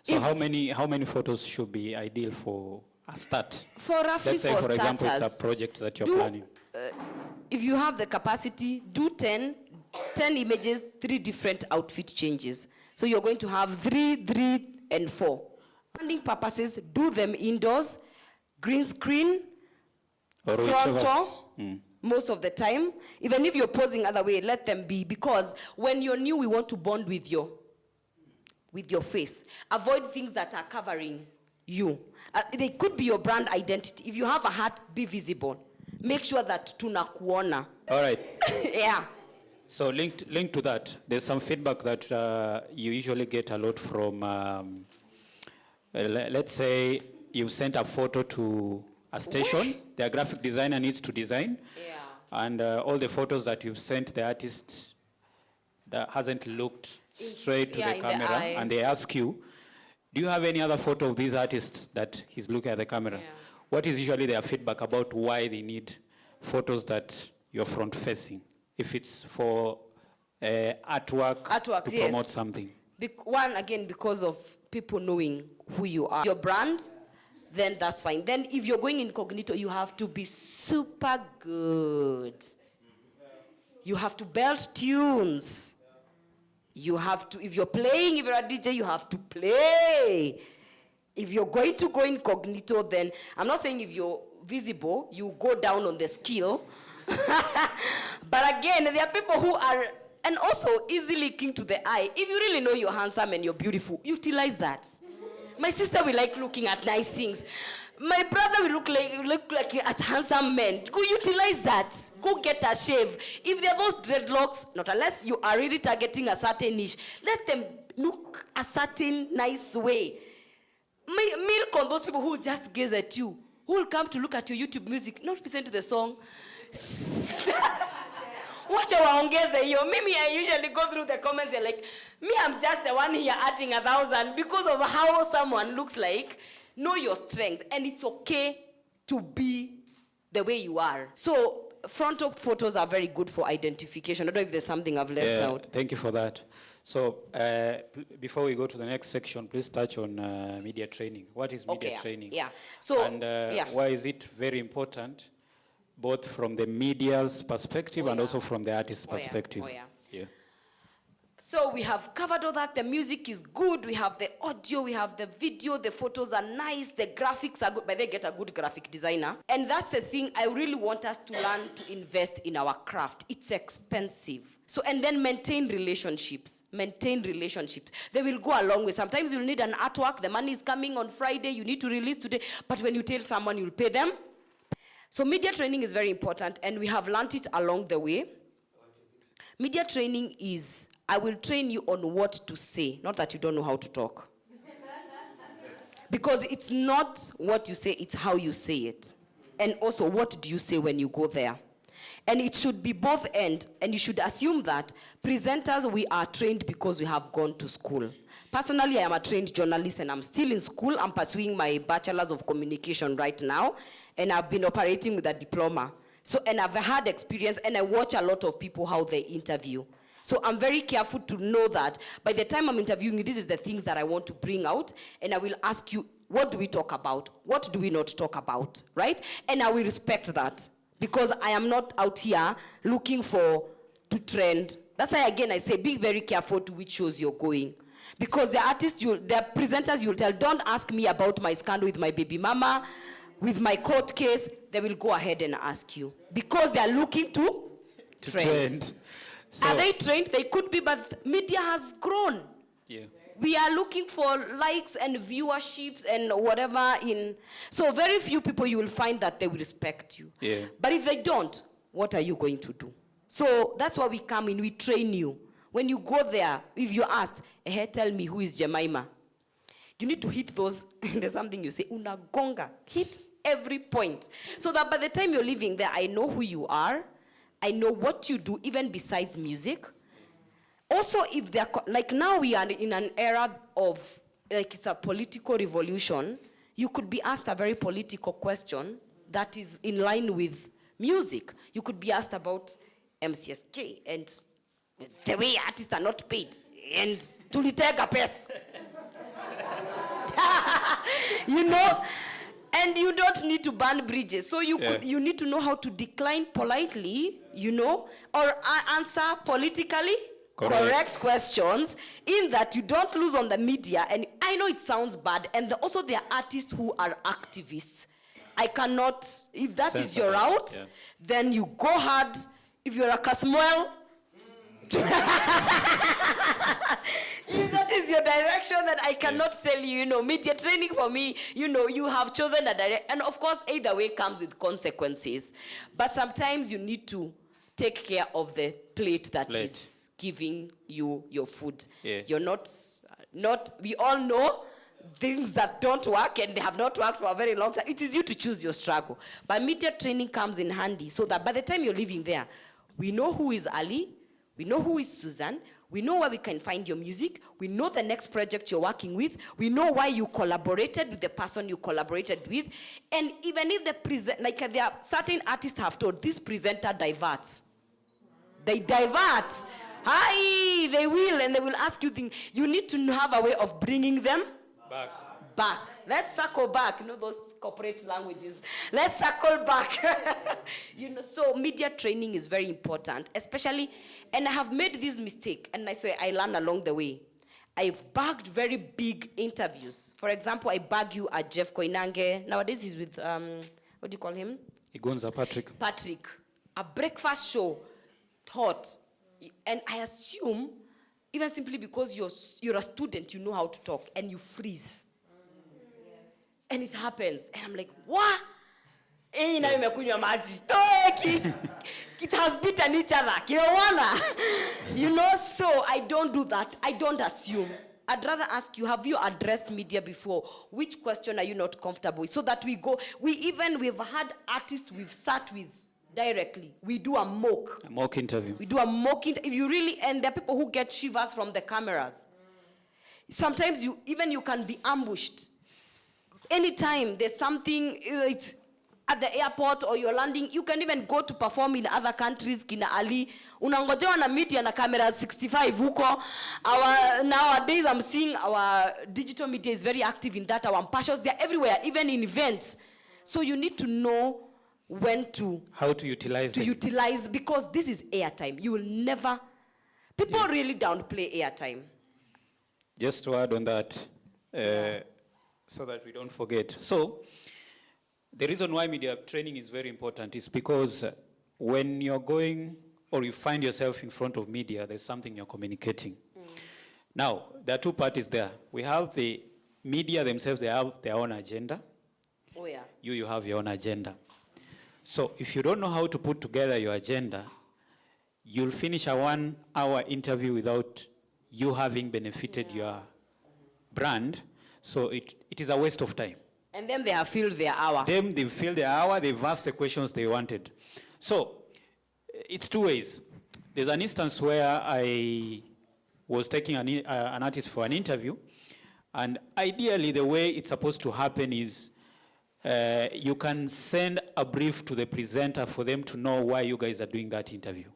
So how many photos should be ideal for a start? For roughly, let's say, for example, it's a project that you're planning. If you have the capacity, do 10 images, 3 different outfit changes. So you're going to have 3, and 4. Branding purposes, do them indoors, green screen, or frontal, most of the time. Even if you're posing other way, let them be, because when you're new, we want to bond with your face. Avoid things that are covering you. They could be your brand identity. If you have a hat, be visible. Make sure that tunakuona. All right. Yeah. So linked to that, there's some feedback that you usually get a lot from, let's say you sent a photo to a station, their graphic designer needs to design, and all the photos that you've sent the artist that hasn't looked straight to the camera, and they ask you, do you have any other photo of this artist that he's looking at the camera? Yeah. What is usually their feedback about why they need photos that you're front-facing? If it's for artwork to promote something. One, again, because of people knowing who you are. Your brand, then that's fine. Then if you're going incognito, you have to be super good. You have to belt tunes. You have to, if you're playing, if you're a DJ, you have to play. If you're going to go incognito, then, I'm not saying if you're visible, you go down on the skill. But again, there are people who are, and also easily keen to the eye. If you really know you're handsome and you're beautiful, utilize that. My sister will like looking at nice things. My brother will look like at handsome men. Go utilize that. Go get a shave. If there are those dreadlocks, not unless you are really targeting a certain niche, let them look a certain nice way. Milk on those people who will just gaze at you, who will come to look at your YouTube music, not listen to the song. Wacha waongeze hiyo. Mimi, I usually go through the comments, they're like, me, I'm just the one here adding 1,000 because of how someone looks like. Know your strength, and it's okay to be the way you are. So frontal photos are very good for identification. I don't know if there's something I've left out. Thank you for that. So before we go to the next section, please touch on media training. What is media training? Yeah. So, and why is it very important, both from the media's perspective and yeah. also from the artist's Oh, yeah. perspective. Oh, yeah. Yeah. So we have covered all that. The music is good. We have the audio, we have the video, the photos are nice, the graphics are good, but they get a good graphic designer. And that's the thing, I really want us to learn to invest in our craft. It's expensive. So, and then maintain relationships. Maintain relationships. They will go a long way. Sometimes you'll need an artwork. The money is coming on Friday. You need to release today. But when you tell someone, you'll pay them. So media training is very important, and we have learned it along the way. Media training is, I will train you on what to say, not that you don't know how to talk. Because it's not what you say, it's how you say it. And also, what do you say when you go there? And it should be both end, and you should assume that presenters, we are trained because we have gone to school. Personally, I am a trained journalist, and I'm still in school. I'm pursuing my bachelor's of communication right now, and I've been operating with a diploma. So, and I've had experience, and I watch a lot of people how they interview. So I'm very careful to know that by the time I'm interviewing you, this is the things that I want to bring out, and I will ask you, what do we talk about? What do we not talk about, right? And I will respect that, because I am not out here looking to trend. That's why, again, I say be very careful to which shows you're going. Because the artists, the presenters, you'll tell, don't ask me about my scandal with my baby mama, with my court case. They will go ahead and ask you. Because they are looking to trend. So, are they trained? They could be, but media has grown. Yeah. We are looking for likes and viewerships and whatever so very few people you will find that they will respect you. Yeah. But if they don't, what are you going to do? So that's why we come in, we train you. When you go there, if you're asked, hey, tell me who is Jemima, you need to hit those, there's something you say, unagonga, hit every point. So that by the time you're leaving there, I know who you are, I know what you do, even besides music. Also, if they're, like now we are in an era of, like it's a political revolution, you could be asked a very political question that is in line with music. You could be asked about MCSK and the way artists are not paid, and tulitega pesa. You know? And you don't need to burn bridges. So you need to know how to decline politely, you know, or answer politically correct questions, in that you don't lose on the media. And I know it sounds bad, and also there are artists who are activists. I cannot, if that is your route, then you go hard. If you're a Casmuel, if that is your direction, then I cannot tell you, you know, media training for me, you know, you have chosen a direction. And of course, either way comes with consequences. But sometimes you need to take care of the plate that is giving you your food. Yeah. You're not, we all know things that don't work, and they have not worked for a very long time. It is you to choose your struggle. But media training comes in handy, so that by the time you're leaving there, we know who is Ali, we know who is Susan, we know where we can find your music, we know the next project you're working with, we know why you collaborated with the person you collaborated with, and even if there are certain artists have told, this presenter diverts. They divert. Hi, they will, and they will ask you things. You need to have a way of bringing them back. Let's circle back. You know those corporate languages. Let's circle back. You know, so media training is very important, especially, and I have made this mistake, and I say I learn along the way. I've bagged very big interviews. For example, I bag you at Jeff Koinange. Nowadays he's with, what do you call him? Igonza Patrick. Patrick. A breakfast show, hot. And I assume, even simply because you're a student, you know how to talk, and you freeze. And it happens. And I'm like, what? It has beaten each other. You know, so I don't do that. I don't assume. I'd rather ask you, have you addressed media before? Which question are you not comfortable with? So that we've had artists we've sat with directly. We do a mock interview. We do a mock interview. And there are people who get shivers from the cameras. Sometimes you can be ambushed. Anytime there's something, it's at the airport or you're landing, you can even go to perform in other countries, kina Ali. Unangojewa na media na cameras 65 huko. Nowadays I'm seeing our digital media is very active in that. Our passions, they're everywhere, even in events. So you need to know when to How to utilize them. utilize, because this is airtime. You will never, people really downplay airtime. Just to add on that, so that we don't forget. So, the reason why media training is very important is because when you're going or you find yourself in front of media, there's something you're communicating. Now, there are two parties there. We have the media themselves, they have their own agenda. Oh yeah. You have your own agenda. So if you don't know how to put together your agenda, you'll finish a 1 hour interview without you having benefited your brand. So it is a waste of time. And then they have filled their hour. Them, they've filled their hour, they've asked the questions they wanted. So it's two ways. There's an instance where I was taking an artist for an interview, and ideally the way it's supposed to happen is you can send a brief to the presenter for them to know why you guys are doing that interview.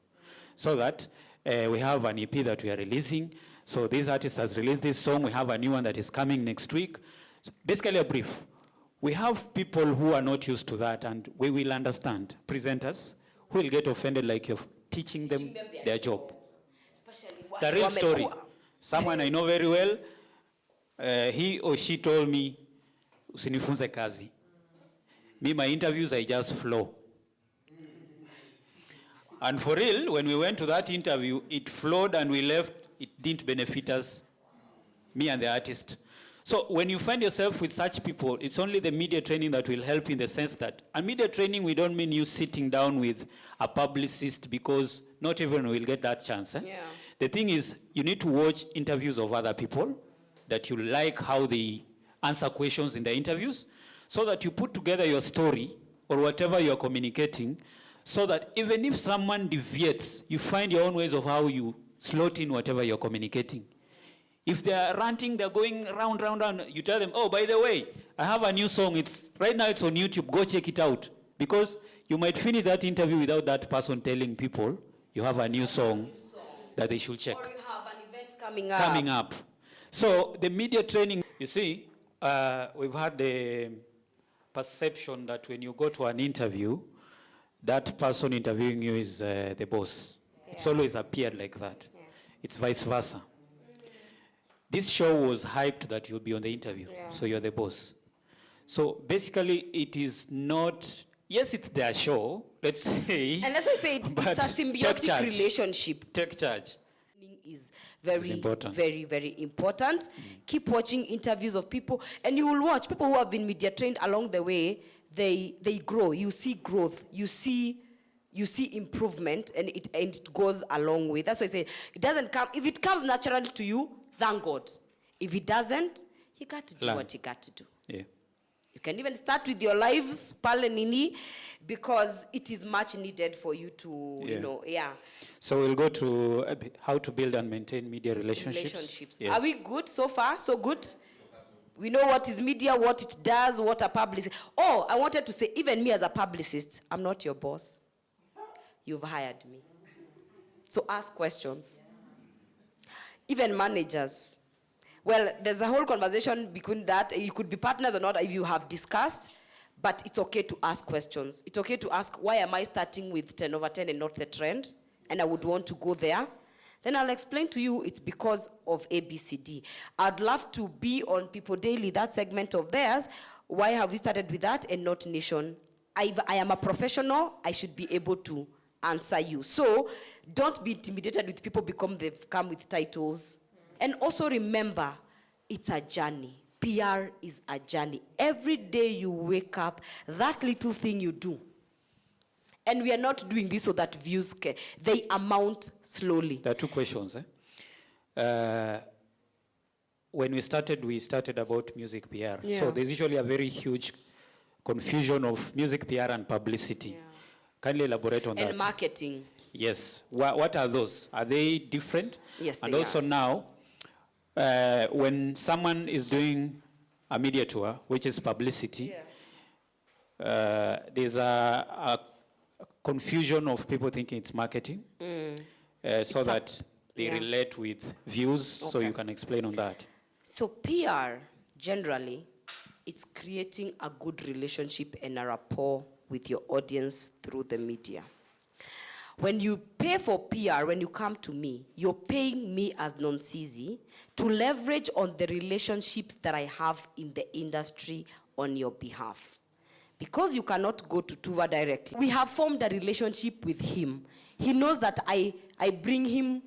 So that we have an EP that we are releasing. So this artist has released this song. We have a new one that is coming next week. So basically a brief. We have people who are not used to that, and we will understand. Presenters who will get offended like you're teaching them their job. It's a real story. Someone I know very well, he or she told me, usinifunze kazi. Me, my interviews, I just flow. And for real, when we went to that interview, it flowed and we left, it didn't benefit us, me and the artist. So when you find yourself with such people, it's only the media training that will help in the sense that, and media training, we don't mean you sitting down with a publicist, because not everyone will get that chance. Yeah. The thing is, you need to watch interviews of other people that you like how they answer questions in the interviews, so that you put together your story or whatever you're communicating, so that even if someone deviates, you find your own ways of how you slot in whatever you're communicating. If they're ranting, they're going round, you tell them, oh, by the way, I have a new song. Right now it's on YouTube. Go check it out. Because you might finish that interview without that person telling people you have a new song that they should check. Or you have an event coming up. So the media training, you see, we've had the perception that when you go to an interview, that person interviewing you is the boss. Yeah. It's always appeared like that. Yeah. It's vice versa. This show was hyped that you'll be on the interview, so you're the boss. So basically, it is not, yes, it's their show, let's say. And that's why I say it's a symbiotic relationship. Take charge. Is very important. Very important. Keep watching interviews of people, and you will watch people who have been media trained along the way. They grow. You see growth. You see improvement, and it goes along with. That's why I say it doesn't come. If it comes naturally to you, thank God. If it doesn't, you got to do what you got to do. Yeah. You can even start with your lives, pale nini, because it is much needed for you to, So we'll go to how to build and maintain media relationships. Yeah. Are we good so far? So good? We know what is media, what it does, what a publicist. Oh, I wanted to say, even me as a publicist, I'm not your boss. You've hired me. So ask questions. Even managers. Well, there's a whole conversation between that. You could be partners or not if you have discussed, but it's okay to ask questions. It's okay to ask, why am I starting with 10 over 10 and not the trend? And I would want to go there. Then I'll explain to you it's because of ABCD. I'd love to be on People Daily, that segment of theirs. Why have we started with that and not Nation? I am a professional. I should be able to answer you. So don't be intimidated with people because they've come with titles. And also remember, it's a journey. PR is a journey. Every day you wake up, that little thing you do. And we are not doing this so that views can. They amount slowly. There are two questions. When we started about music PR. Yeah. So there's usually a very huge confusion of music PR and publicity. Yeah. Kindly elaborate on that. And marketing. Yes. What are those? Are they different? Yes, and also now, when someone is doing a media tour, which is publicity, there's a confusion of people thinking it's marketing, so that they relate with views. Okay. So you can explain on that. So PR, generally, it's creating a good relationship and a rapport with your audience through the media. When you pay for PR, when you come to me, you're paying me as Nonsizi to leverage on the relationships that I have in the industry on your behalf. Because you cannot go to Tuva directly, we have formed a relationship with him. He knows that I bring him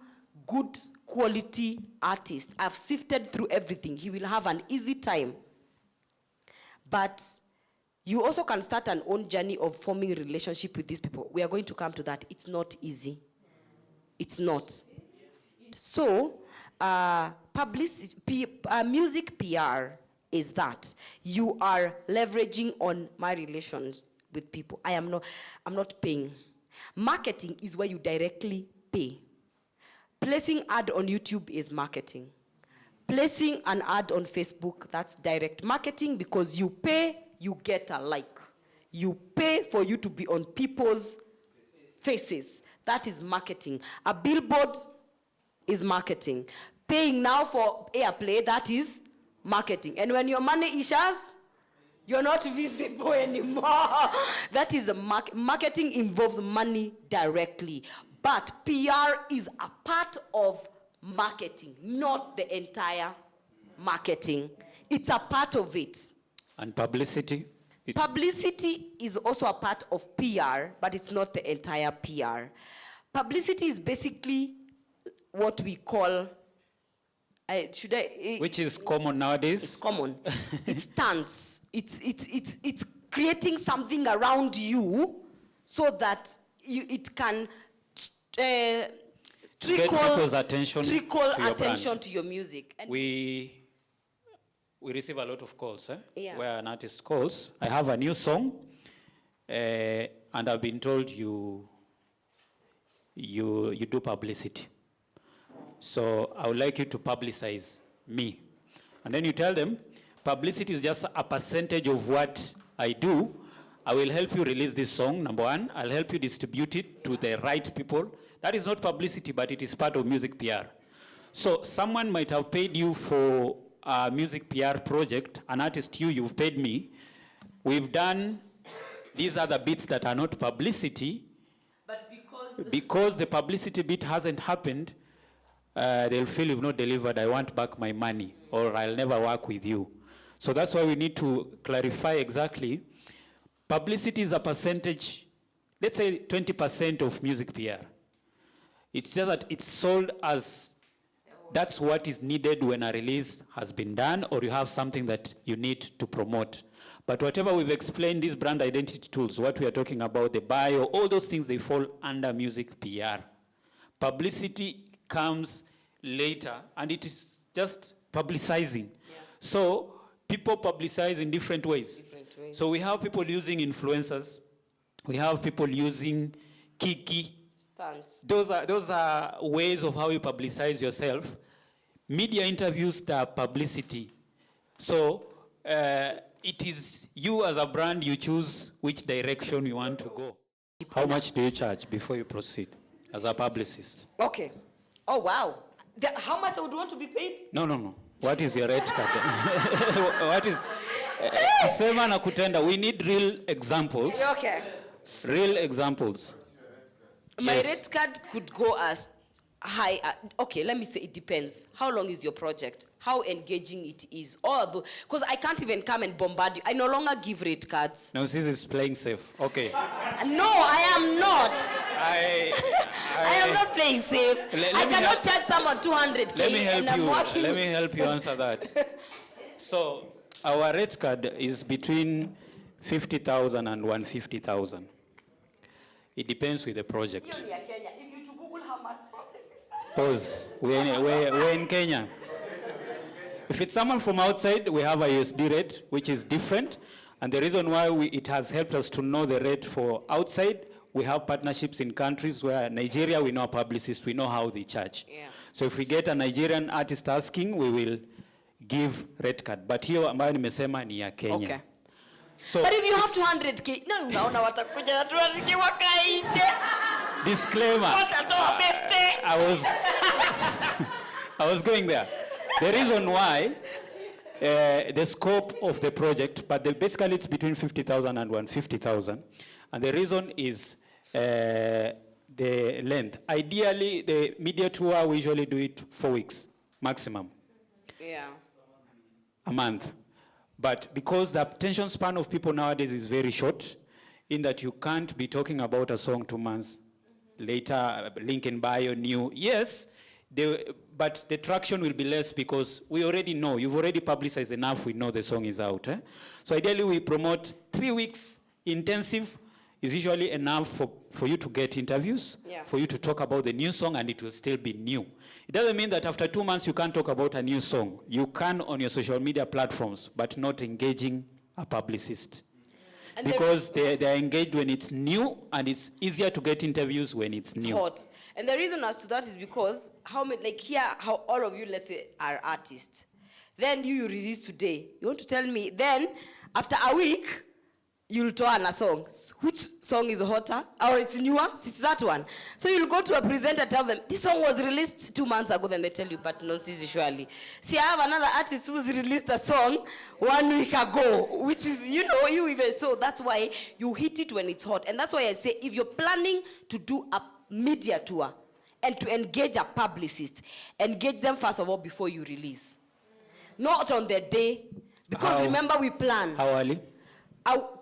good quality artists. I've sifted through everything. He will have an easy time. But you also can start an own journey of forming a relationship with these people. We are going to come to that. It's not easy. It's not. So, music PR is that you are leveraging on my relations with people. I'm not paying. Marketing is where you directly pay. Placing ad on YouTube is marketing. Placing an ad on Facebook, that's direct marketing, because you pay, you get a like. You pay for you to be on people's faces. That is marketing. A billboard is marketing. Paying now for airplay, that is marketing. And when your money issues, you're not visible anymore. That is marketing involves money directly. But PR is a part of marketing, not the entire marketing. It's a part of it. And publicity? Publicity is also a part of PR, but it's not the entire PR. Publicity is basically what we call, which is common nowadays? It's common. It's stunts. It's creating something around you so that it can get people's attention to your music. And we receive a lot of calls, Yeah. where an artist calls, I have a new song, and I've been told you do publicity. So I would like you to publicize me. And then you tell them, publicity is just a percentage of what I do. I will help you release this song, number one. I'll help you distribute it to the right people. That is not publicity, but it is part of music PR. So someone might have paid you for a music PR project, an artist you've paid me. We've done these other bits that are not publicity. But because the publicity bit hasn't happened, they'll feel you've not delivered, I want back my money, or I'll never work with you. So that's why we need to clarify exactly. Publicity is a percentage, let's say 20% of music PR. It's just that it's sold as that's what is needed when a release has been done, or you have something that you need to promote. But whatever we've explained, these brand identity tools, what we are talking about, the bio, all those things, they fall under music PR. Publicity comes later, and it is just publicizing. Yeah. So people publicize in different ways. So we have people using influencers. We have people using Kiki. Stunts. Those are ways of how you publicize yourself. Media interviews, they are publicity. So it is you as a brand, you choose which direction you want to go. How much do you charge before you proceed as a publicist? Okay. Oh, wow. How much I would want to be paid? No. What is your rate card? What is... Kusema na kutenda. We need real examples. Okay. Real examples. My Yes. rate card could go as high. Okay, let me say it depends. How long is your project? How engaging it is? Because I can't even come and bombard you. I no longer give rate cards. No, this is playing safe. Okay. No, I am not. I am not playing safe. I cannot charge someone 200K. Let me help and I'm you. working. Let me help you answer that. So our rate card is between 50,000 and 150,000. It depends with the project. If you to Google how much Publicist. Pause. We're in Kenya. If it's someone from outside, we have a USD rate, which is different. And the reason why it has helped us to know the rate for outside, we have partnerships in countries where Nigeria, we know a Publicist, we know how they charge. Yeah. So if we get a Nigerian artist asking, we will give rate card. But hiyo ambayo nimesema ni ya Kenya. Okay. So but if you have 200K, unaona watakuja na 200K wakae nje. Disclaimer. Watatoa 50. I was going there. The reason why the scope of the project, but basically it's between 50,000 and 150,000. And the reason is the length. Ideally, the media tour, we usually do it 4 weeks, maximum. Yeah. A month. But because the attention span of people nowadays is very short, in that you can't be talking about a song 2 months later, link in bio, new. Yes, but the traction will be less because we already know, you've already publicized enough, we know the song is out. So ideally we promote 3 weeks intensive is usually enough for you to get interviews, for you to talk about the new song, and it will still be new. It doesn't mean that after 2 months you can't talk about a new song. You can on your social media platforms, but not engaging a publicist. And because they are engaged when it's new, and it's easier to get interviews when it's new. Hot. And the reason as to that is because how all of you, let's say, are artists. Then you release today. You want to tell me, then after a week, you'll turn a song. Which song is hotter? Or it's newer? It's that one. So you'll go to a presenter, tell them, this song was released 2 months ago, then they tell you, but no, surely. See, I have another artist who's released a song 1 week ago, which is, you even, so that's why you hit it when it's hot. And that's why I say, if you're planning to do a media tour and to engage a publicist, engage them first of all before you release. Not on the day, because remember we plan. How early?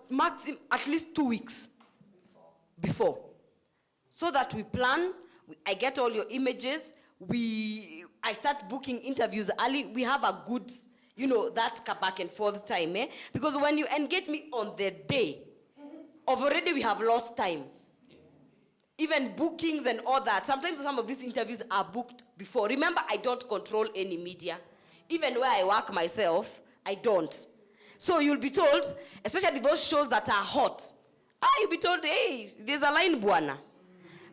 Maximum at least 2 weeks before, so that we plan. I get all your images. I start booking interviews early. We have a good, that back and forth time, because when you engage me on the day, already we have lost time. Even bookings and all that. Sometimes some of these interviews are booked before. Remember, I don't control any media. Even where I work myself, I don't. So you'll be told, especially those shows that are hot, you'll be told, hey, there's a line, buana.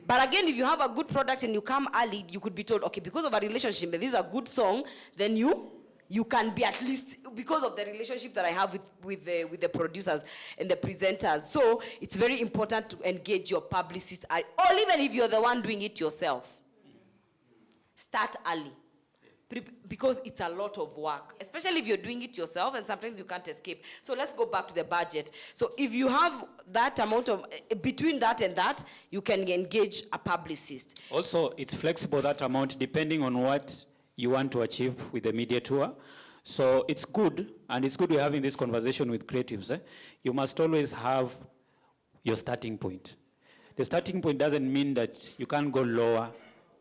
But again, if you have a good product and you come early, you could be told, okay, because of a relationship, this is a good song, then you can be at least, because of the relationship that I have with the producers and the presenters. So it's very important to engage your publicist, or even if you're the one doing it yourself. Start early. Because it's a lot of work, especially if you're doing it yourself, and sometimes you can't escape. So let's go back to the budget. So if you have that amount of, between that and that, you can engage a publicist. Also, it's flexible, that amount, depending on what you want to achieve with the media tour. So it's good, and it's good we're having this conversation with creatives. You must always have your starting point. The starting point doesn't mean that you can't go lower.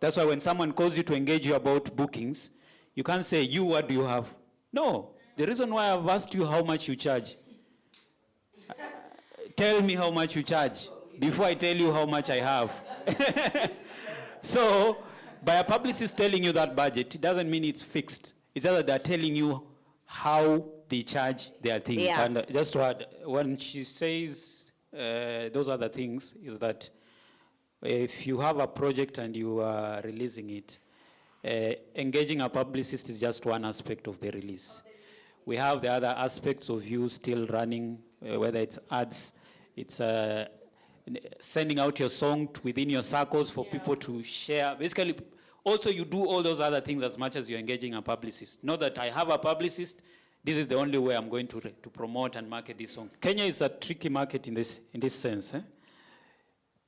That's why when someone calls you to engage you about bookings, you can't say, what do you have? No. The reason why I've asked you how much you charge. Tell me how much you charge before I tell you how much I have. So, by a publicist telling you that budget, it doesn't mean it's fixed. It's either they're telling you how they charge their things. Yeah. And just to add, when she says those other things, is that if you have a project and you are releasing it, engaging a publicist is just one aspect of the release. We have the other aspects of you still running, whether it's ads, it's sending out your song within your circles for people to share. Basically, also you do all those other things as much as you're engaging a publicist. Not that I have a publicist, this is the only way I'm going to promote and market this song. Kenya is a tricky market in this sense.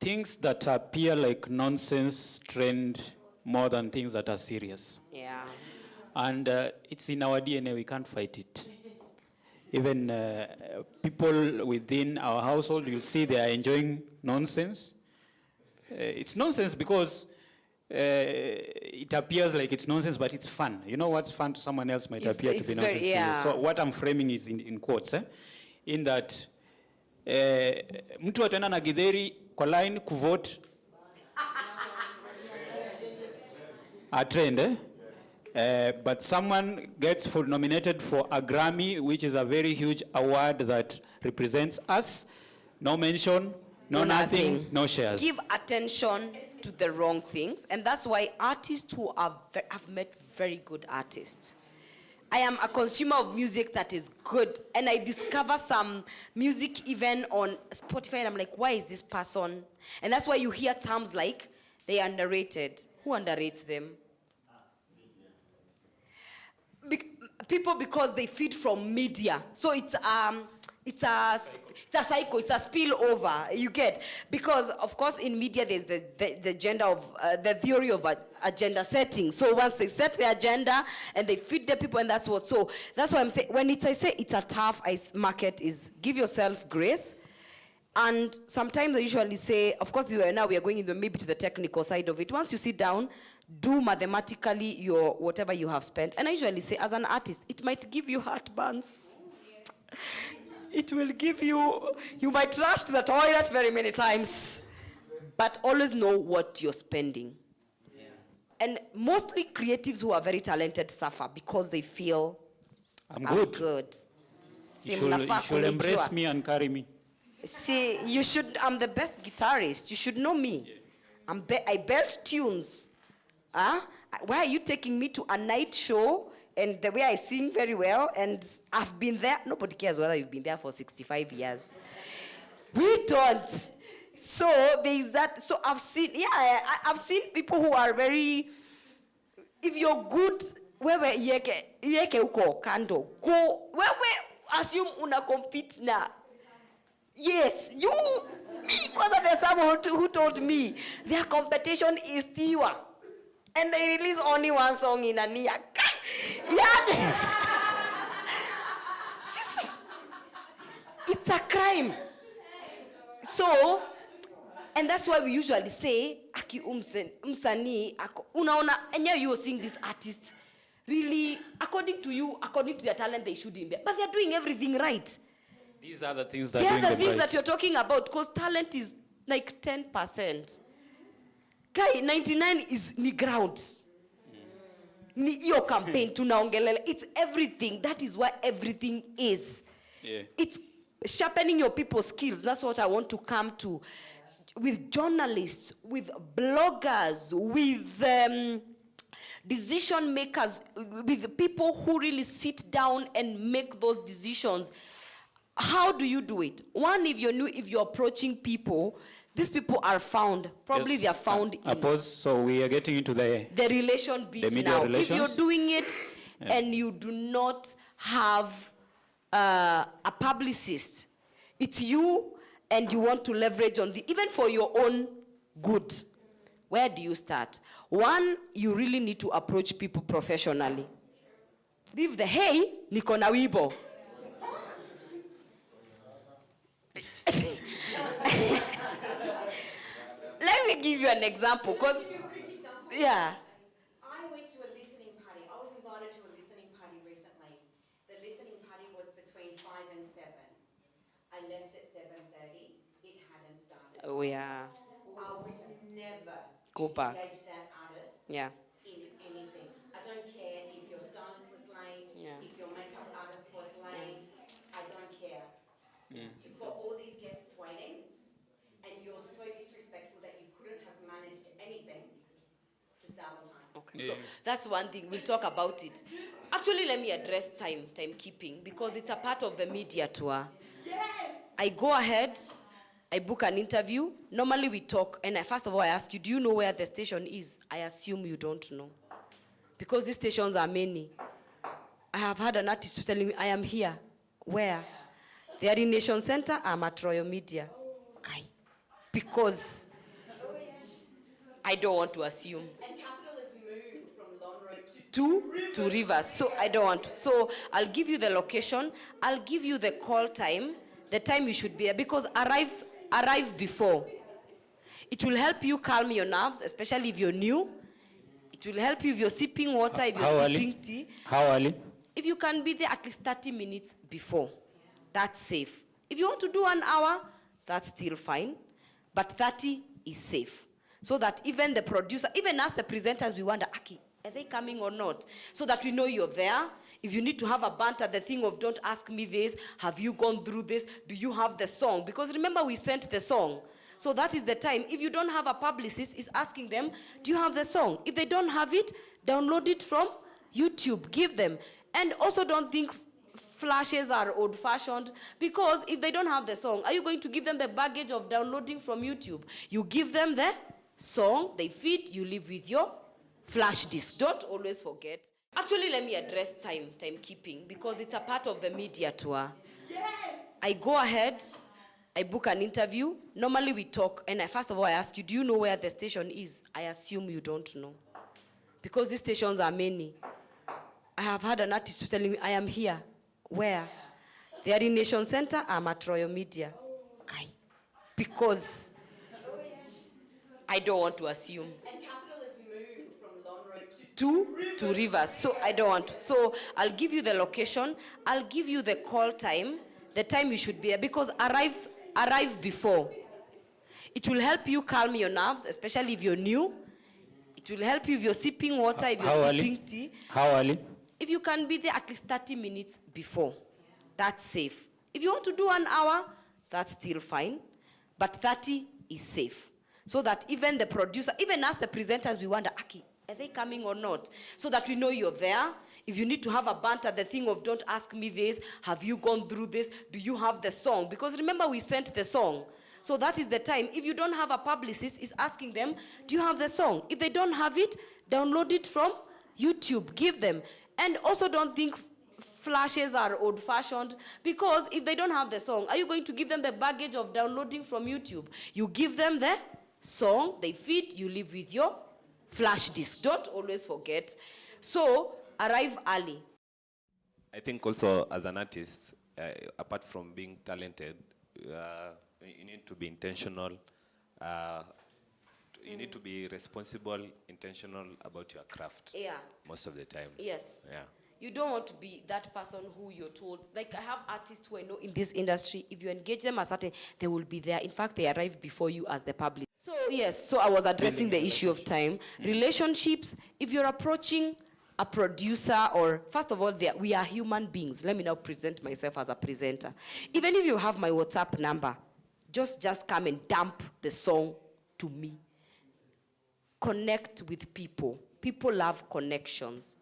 Things that appear like nonsense trend more than things that are serious. Yeah. And it's in our DNA, we can't fight it. Even people within our household, you'll see they are enjoying nonsense. It's nonsense because it appears like it's nonsense, but it's fun. You know what's fun to someone else might appear to be nonsense to you. So what I'm framing is in quotes, in that mtu ataenda na githeri kwa line kuvote a trend, but someone gets nominated for a Grammy, which is a very huge award that represents us. No mention, no nothing, no shares. Give attention to the wrong things, and that's why artists who have met very good artists. I am a consumer of music that is good, and I discover some music even on Spotify, and I'm like, why is this person? And that's why you hear terms like, they are underrated. Who underrates them? people because they feed from media. So it's a cycle, it's a spillover, you get. Because, of course, in media, there's the gender of, the theory of agenda setting. So once they set the agenda and they feed the people, and that's what, so that's why I'm saying, when I say it's a tough market, is give yourself grace. And sometimes I usually say, of course, now we are going into maybe to the technical side of it. Once you sit down, do mathematically your whatever you have spent. And I usually say, as an artist, it might give you heartburns. It will give you might rush to the toilet very many times, but always know what you're spending. Yeah. And mostly creatives who are very talented suffer because they feel, I'm good. You should embrace me and carry me. See, I'm the best guitarist. You should know me. Yeah. I belt tunes. Huh? Why are you taking me to a night show? And the way I sing very well, and I've been there. Nobody cares whether you've been there for 65 years. We don't. So there's that. So I've seen people who are very, if you're good, wewe yeke uko kando. Go, wewe assume una compete na. Yes, me, because there's someone who told me their competition is Tiwa. And they release only one song in a year. Yeah. It's a crime. So, and that's why we usually say, Aki umsani, unaona, and you are seeing this artist, really, according to you, according to their talent, they should be. But they're doing everything right. These are the things that they are the things that you're talking about, because talent is like 10%. Guy, 99 is ni ground. Ni iyo campaign tunaongelele. It's everything. That is why everything is. Yeah. It's sharpening your people's skills. That's what I want to come to. With journalists, with bloggers, with decision makers, with people who really sit down and make those decisions. How do you do it? One, if you're approaching people, these people are found. Probably they are found in. So we are getting into the relation bit now. Relations. If you're doing it and you do not have a publicist, it's you and you want to leverage on even for your own good. Where do you start? One, you really need to approach people professionally. Leave the hey, niko na wibo. Let me give you an example, because, yeah. I went to a listening party. I was invited to a listening party recently. The listening party was between 5 and 7. I left at 7:30. It hadn't started. Oh, yeah. I would never go back. Engage that artist in anything. I don't care if your stylist was late, if your makeup artist was late. I don't care. You've got all these guests waiting, and you're so disrespectful that you couldn't have managed anything to start on time. Okay, so that's one thing. We'll talk about it. Actually, let me address timekeeping, because it's a part of the media tour. Yes! I go ahead, I book an interview. Normally we talk, and first of all I ask you, do you know where the station is? I assume you don't know, because these stations are many. I have had an artist who's telling me, I am here. Where? They are in Nation Center, I'm at Royal Media. Okay. Because I don't want to assume. And Capital has moved from Long Road to Rivers. So I don't want to. So I'll give you the location. I'll give you the call time, the time you should be there, because arrive before. It will help you calm your nerves, especially if you're new. It will help you if you're sipping water, if you're sipping tea. How early? If you can be there at least 30 minutes before. That's safe. If you want to do an hour, that's still fine. But 30 is safe. So that even the producer, even us, the presenters, we wonder, Aki, are they coming or not? So that we know you're there. If you need to have a banter, the thing of don't ask me this, have you gone through this? Do you have the song? Because remember, we sent the song. So that is the time. If you don't have a publicist, is asking them, do you have the song? If they don't have it, download it from YouTube. Give them. And also don't think flashes are old-fashioned, because if they don't have the song, are you going to give them the baggage of downloading from YouTube? You give them the song, they feed, you live with your flash disk. Don't always forget. Actually, let me address timekeeping, because it's a part of the media tour. Yes. I go ahead, I book an interview. Normally we talk, and first of all I ask you, do you know where the station is? I assume you don't know. Because these stations are many. I have had an artist telling me, I am here. Where? They are in Nation Center, I'm at Royal Media. Okay. Because I don't want to assume. And Capital is moved from Long Road To Rivers. So I don't want to. So I'll give you the location. I'll give you the call time, the time you should be there, because arrive before. It will help you calm your nerves, especially if you're new. It will help you if you're sipping water, if you're sipping tea. How early? If you can be there at least 30 minutes before, that's safe. If you want to do an hour, that's still fine. But 30 is safe. So that even the producer, even us the presenters, we wonder, Aki, are they coming or not? So that we know you're there. If you need to have a banter, the thing of don't ask me this, have you gone through this, do you have the song? Because remember we sent the song. So that is the time. If you don't have a publicist, is asking them, do you have the song? If they don't have it, download it from YouTube, give them. And also don't think flashes are old-fashioned, because if they don't have the song, are you going to give them the baggage of downloading from YouTube? You give them the song, they feed, you live with your flash disk. Don't always forget. So arrive early. I think also as an artist, apart from being talented, you need to be intentional. You need to be responsible, intentional about your craft. Yeah. Most of the time. Yes. Yeah. You don't want to be that person who you're told. Like I have artists who I know in this industry, if you engage them as certain, they will be there. In fact, they arrive before you as the public. So yes, so I was addressing the issue of time. Relationships, if you're approaching a producer, or first of all, we are human beings. Let me now present myself as a presenter. Even if you have my WhatsApp number, just come and dump the song to me. Connect with people. People love connections.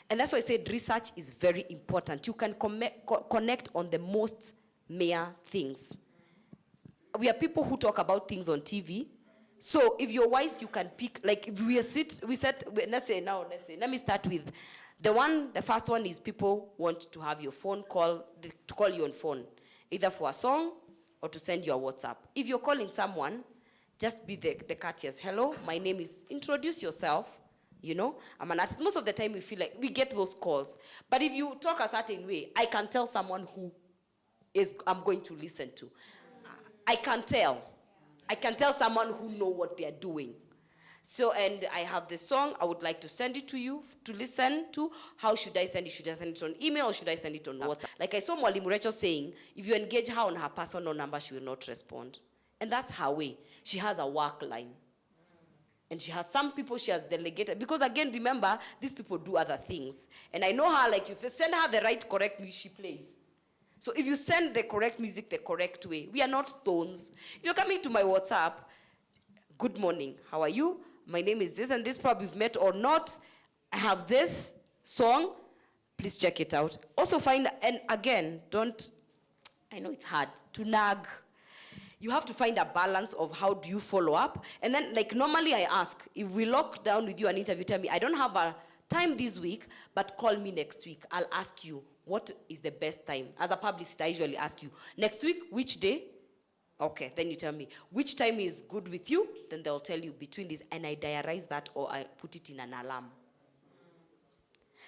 And that's why I said research is very important. You can connect on the most mere things. We are people who talk about things on TV. So if you're wise, you can pick, like if let me start with, the first one is people want to have your phone call, to call you on phone, either for a song or to send you a WhatsApp. If you're calling someone, just be the courteous. Hello, my name is, introduce yourself. You know, I'm an artist. Most of the time we feel like we get those calls. But if you talk a certain way, I can tell someone who I'm going to listen to. I can tell. I can tell someone who know what they're doing. So, and I have the song. I would like to send it to you to listen to. How should I send it? Should I send it on email or should I send it on WhatsApp? Like I saw Mwalimu Rachel saying, if you engage her on her personal number, she will not respond. And that's her way. She has a work line. And she has some people she has delegated. Because again, remember, these people do other things. And I know her, like if you send her the right, correct music, she plays. So if you send the correct music the correct way, we are not stones. If you're coming to my WhatsApp, good morning, how are you? My name is this and this, probably we've met or not. I have this song, please check it out. Also find, and again, I know it's hard to nag. You have to find a balance of how do you follow up. And then, like normally I ask, if we lock down with you an interview, tell me, I don't have a time this week, but call me next week. I'll ask you, what is the best time? As a publicist, I usually ask you, next week, which day? Okay, then you tell me, which time is good with you? Then they'll tell you between this, and I diarize that or I put it in an alarm.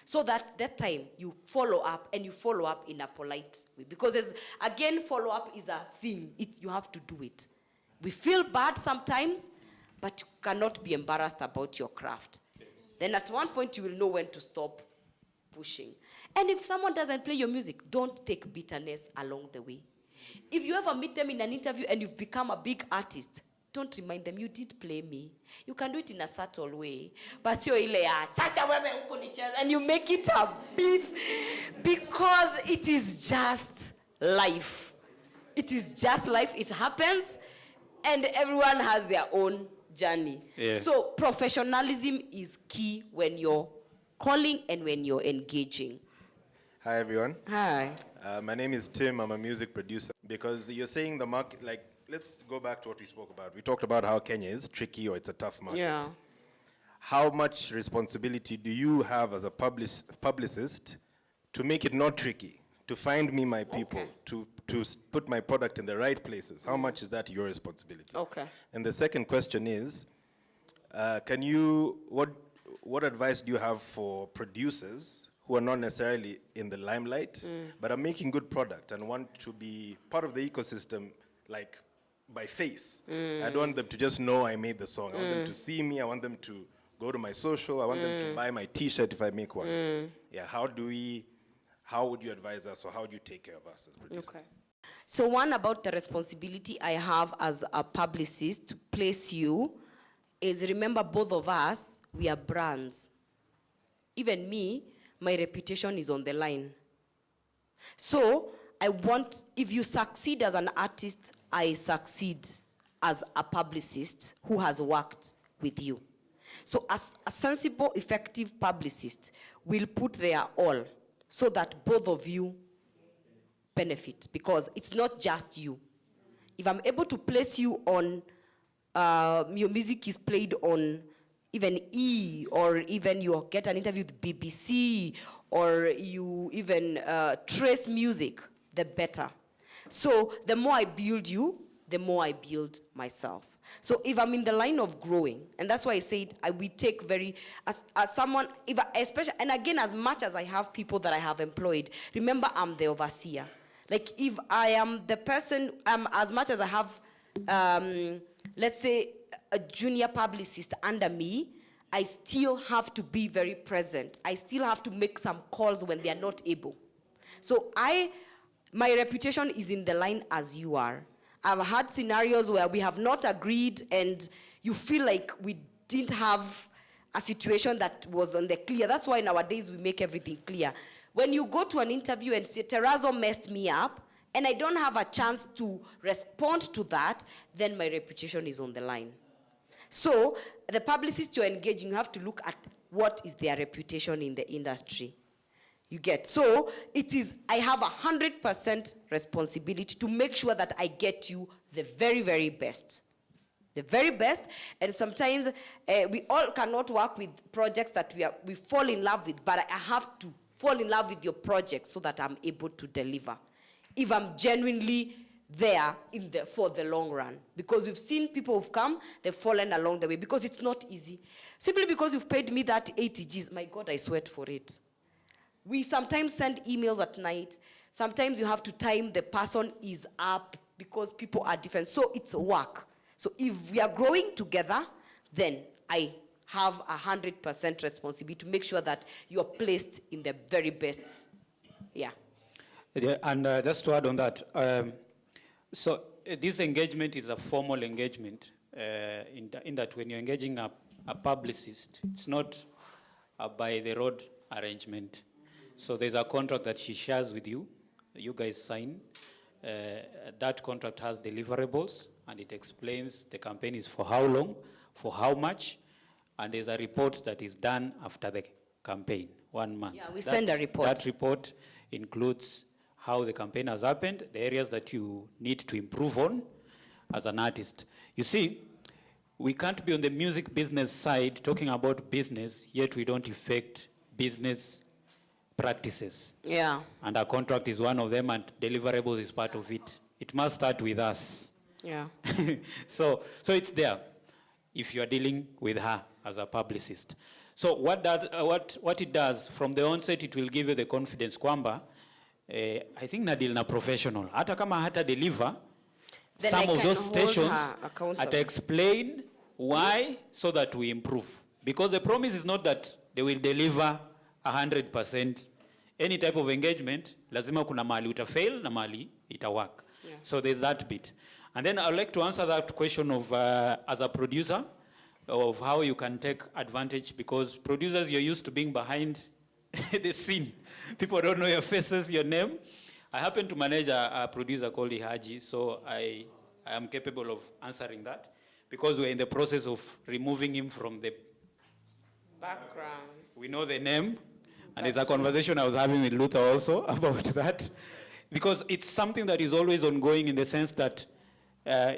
So that time you follow up, and you follow up in a polite way. Because again, follow up is a thing. You have to do it. We feel bad sometimes, but you cannot be embarrassed about your craft. Yes. Then at one point you will know when to stop pushing. And if someone doesn't play your music, don't take bitterness along the way. If you ever meet them in an interview and you've become a big artist, don't remind them, you did play me. You can do it in a subtle way. But and you make it a beef because it is just life. It is just life. It happens and everyone has their own journey. Yeah. So professionalism is key when you're calling and when you're engaging. Hi, everyone. Hi. My name is Tim. I'm a music producer. Because you're saying the market, like, let's go back to what we spoke about. We talked about how Kenya is tricky or it's a tough market. Yeah. how much responsibility do you have as a publicist to make it not tricky, to find me my people, Okay. to put my product in the right places? How much is that your responsibility? Okay. And the second question is, what advice do you have for producers who are not necessarily in the limelight, but are making good product and want to be part of the ecosystem, like by face? I don't want them to just know I made the song. I want them to see me. I want them to go to my social. I want them to buy my T-shirt if I make one. Yeah, how would you advise us, or how do you take care of us as producers? Okay. So one about the responsibility I have as a publicist to place you is, remember, both of us, we are brands. Even me, my reputation is on the line. So I want, if you succeed as an artist, I succeed as a publicist who has worked with you. So as a sensible, effective publicist will put their all so that both of you benefit, because it's not just you. If I'm able to place you on, your music is played on even E, or even you get an interview with BBC, or you even trace music, the better. So the more I build you, the more I build myself. So if I'm in the line of growing, and that's why I said we take very, as someone, if I, especially, and again, as much as I have people that I have employed, remember I'm the overseer. Like if I am the person, as much as I have, let's say, a junior publicist under me, I still have to be very present. I still have to make some calls when they are not able. So my reputation is in the line as you are. I've had scenarios where we have not agreed and you feel like we didn't have a situation that was on the clear. That's why nowadays we make everything clear. When you go to an interview and say, Terrazzo messed me up, and I don't have a chance to respond to that, then my reputation is on the line. So the publicists you're engaging, you have to look at what is their reputation in the industry. You get, so it is, I have 100% responsibility to make sure that I get you the very, very best. The very best, and sometimes we all cannot work with projects that we fall in love with, but I have to fall in love with your project so that I'm able to deliver. If I'm genuinely there for the long run. Because we've seen people who've come, they've fallen along the way, because it's not easy. Simply because you've paid me that 80 Gs, my God, I sweat for it. We sometimes send emails at night. Sometimes you have to time the person is up because people are different. So it's work. So if we are growing together, then I have 100% responsibility to make sure that you are placed in the very best. Yeah. Yeah, and just to add on that, so this engagement is a formal engagement in that when you're engaging a publicist, it's not a by-the-road arrangement. So there's a contract that she shares with you, you guys sign. That contract has deliverables, and it explains the campaign is for how long, for how much, and there's a report that is done after the campaign, 1 month. Yeah, we send a report. That report includes how the campaign has happened, the areas that you need to improve on as an artist. You see, we can't be on the music business side talking about business, yet we don't affect business practices. Yeah. And our contract is one of them, and deliverables is part of it. It must start with us. Yeah. So it's there if you are dealing with her as a publicist. So what it does, from the onset, it will give you the confidence kwamba, I think Nadil na professional. Hata kama hata deliver, Then some I of can those hold stations, her accountable. ata explain why, so that we improve. Because the promise is not that they will deliver 100%. Any type of engagement, lazima kuna mali uta fail na mali ita work. Yeah. So there's that bit. And then I'd like to answer that question of, as a producer, of how you can take advantage, because producers, you're used to being behind the scene. People don't know your faces, your name. I happen to manage a producer called Ihaji, so I am capable of answering that, because we're in the process of removing him from the Background. We know the name, and there's a conversation I was having with Luther also about that, because it's something that is always ongoing, in the sense that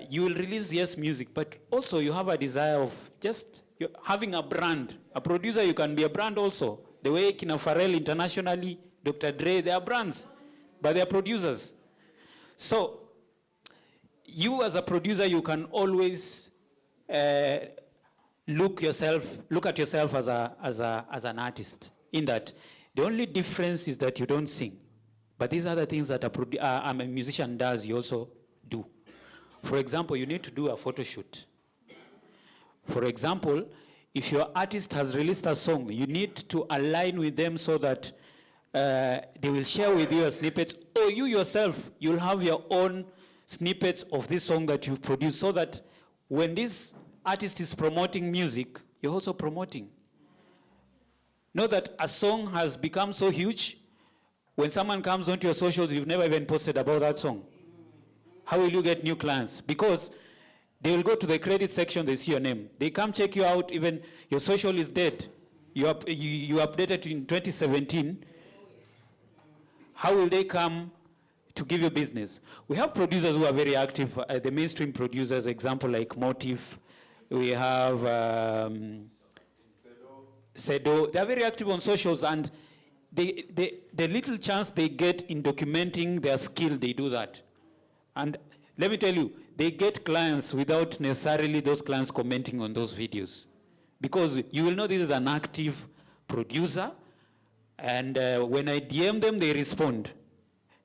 you will release, yes, music, but also you have a desire of just You're having a brand. A producer, you can be a brand also. The way Kina Pharrell internationally, Dr. Dre, they are brands, but they are producers. So, you as a producer, you can always look at yourself as an artist. In that, the only difference is that you don't sing. But these are the things that a musician does, you also do. For example, you need to do a photo shoot. For example, if your artist has released a song, you need to align with them so that they will share with you a snippet, or you yourself, you'll have your own snippets of this song that you've produced, so that when this artist is promoting music, you're also promoting. Know that a song has become so huge, when someone comes onto your socials, you've never even posted about that song. How will you get new clients? Because they will go to the credit section, they see your name. They come check you out, even your social is dead. You updated in 2017. How will they come to give you business? We have producers who are very active, the mainstream producers, example like Motive. We have Sedo. They are very active on socials, and the little chance they get in documenting their skill, they do that. And let me tell you, they get clients without necessarily those clients commenting on those videos. Because you will know this is an active producer, and when I DM them, they respond.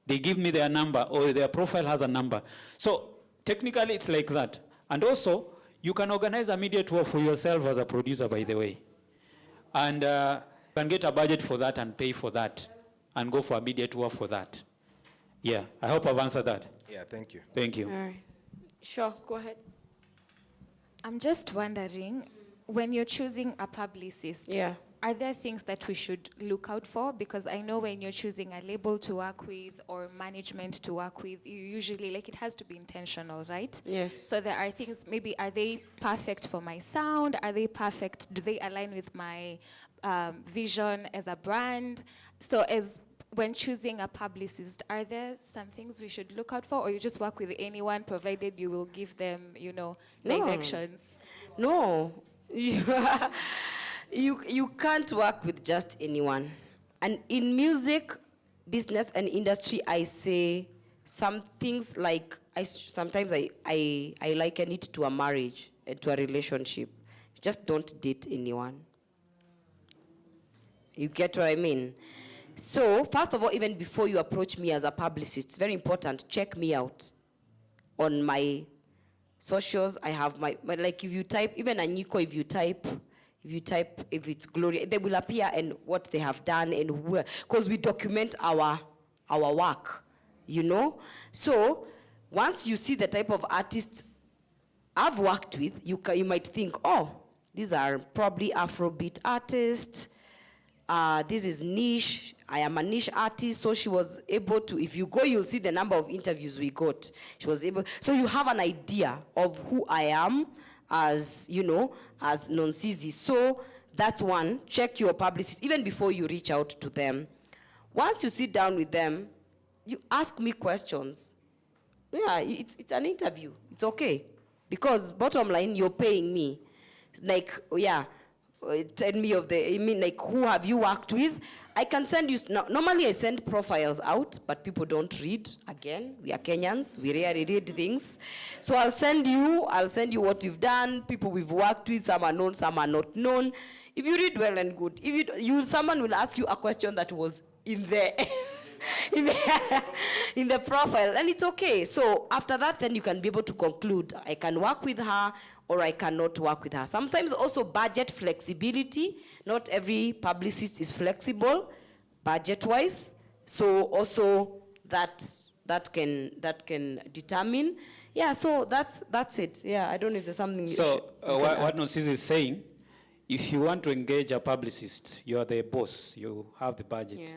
They give me their number, or their profile has a number. So technically, it's like that. And also, you can organize a media tour for yourself as a producer, by the way. And you can get a budget for that and pay for that, and go for a media tour for that. Yeah, I hope I've answered that. Yeah, thank you. Thank you. All right. Sure, go ahead. I'm just wondering, when you're choosing a publicist, Yeah. are there things that we should look out for? Because I know when you're choosing a label to work with or management to work with, you usually, like, it has to be intentional, right? Yes. So there are things, maybe, are they perfect for my sound? Are they perfect? Do they align with my vision as a brand? So when choosing a publicist, are there some things we should look out for, or you just work with anyone provided you will give them, directions? No. You can't work with just anyone. And in music, business, and industry, I say some things like, sometimes I liken it to a marriage, to a relationship. Just don't date anyone. You get what I mean? So, first of all, even before you approach me as a publicist, it's very important, check me out. On my socials, I have my like, if you type, even Anyiko, if it's Gloria, they will appear and what they have done and who, because we document our work, So, once you see the type of artists I've worked with, you might think, oh, these are probably Afrobeat artists. This is niche. I am a niche artist, so she was able to, if you go, you'll see the number of interviews we got. She was able, so you have an idea of who I am as, as Nonsizi. So that's one, check your publicist, even before you reach out to them. Once you sit down with them, you ask me questions. Yeah, it's an interview. It's okay. Because bottom line, you're paying me. Like, yeah, tell me who have you worked with? I can send you, normally I send profiles out, but people don't read. Again, we are Kenyans, we rarely read things. So I'll send you what you've done, people we've worked with, some are known, some are not known. If you read well and good, if someone will ask you a question that was in there. in the profile, and it's okay. So after that, then you can be able to conclude, I can work with her or I cannot work with her. Sometimes also budget flexibility. Not every publicist is flexible budget-wise. So also that can determine. Yeah, so that's it. Yeah, I don't know if there's something. So what Nonsizi is saying, if you want to engage a publicist, you are the boss, you have the budget. Yeah.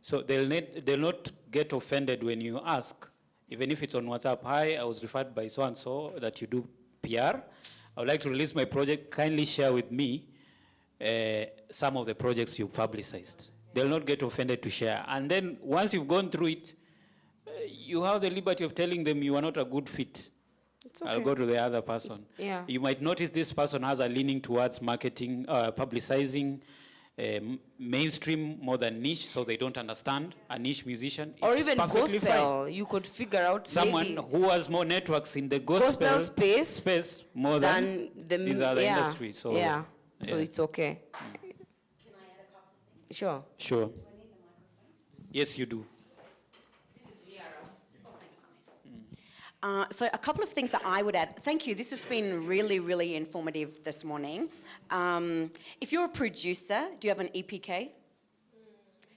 So they'll not get offended when you ask, even if it's on WhatsApp, hi, I was referred by so-and-so that you do PR. I would like to release my project. Kindly share with me some of the projects you publicized. They'll not get offended to share. And then once you've gone through it, you have the liberty of telling them you are not a good fit. It's okay. I'll go to the other person. Yeah. You might notice this person has a leaning towards marketing, publicizing mainstream more than niche, so they don't understand a niche musician. Or It's even perfectly gospel. fine. You could figure out Someone maybe who has more networks in the gospel space more than these other yeah. industries. So, yeah. So yeah. it's okay. Sure. Sure. Yes, you do. So a couple of things that I would add. Thank you. This has been really, really informative this morning. If you're a producer, do you have an EPK?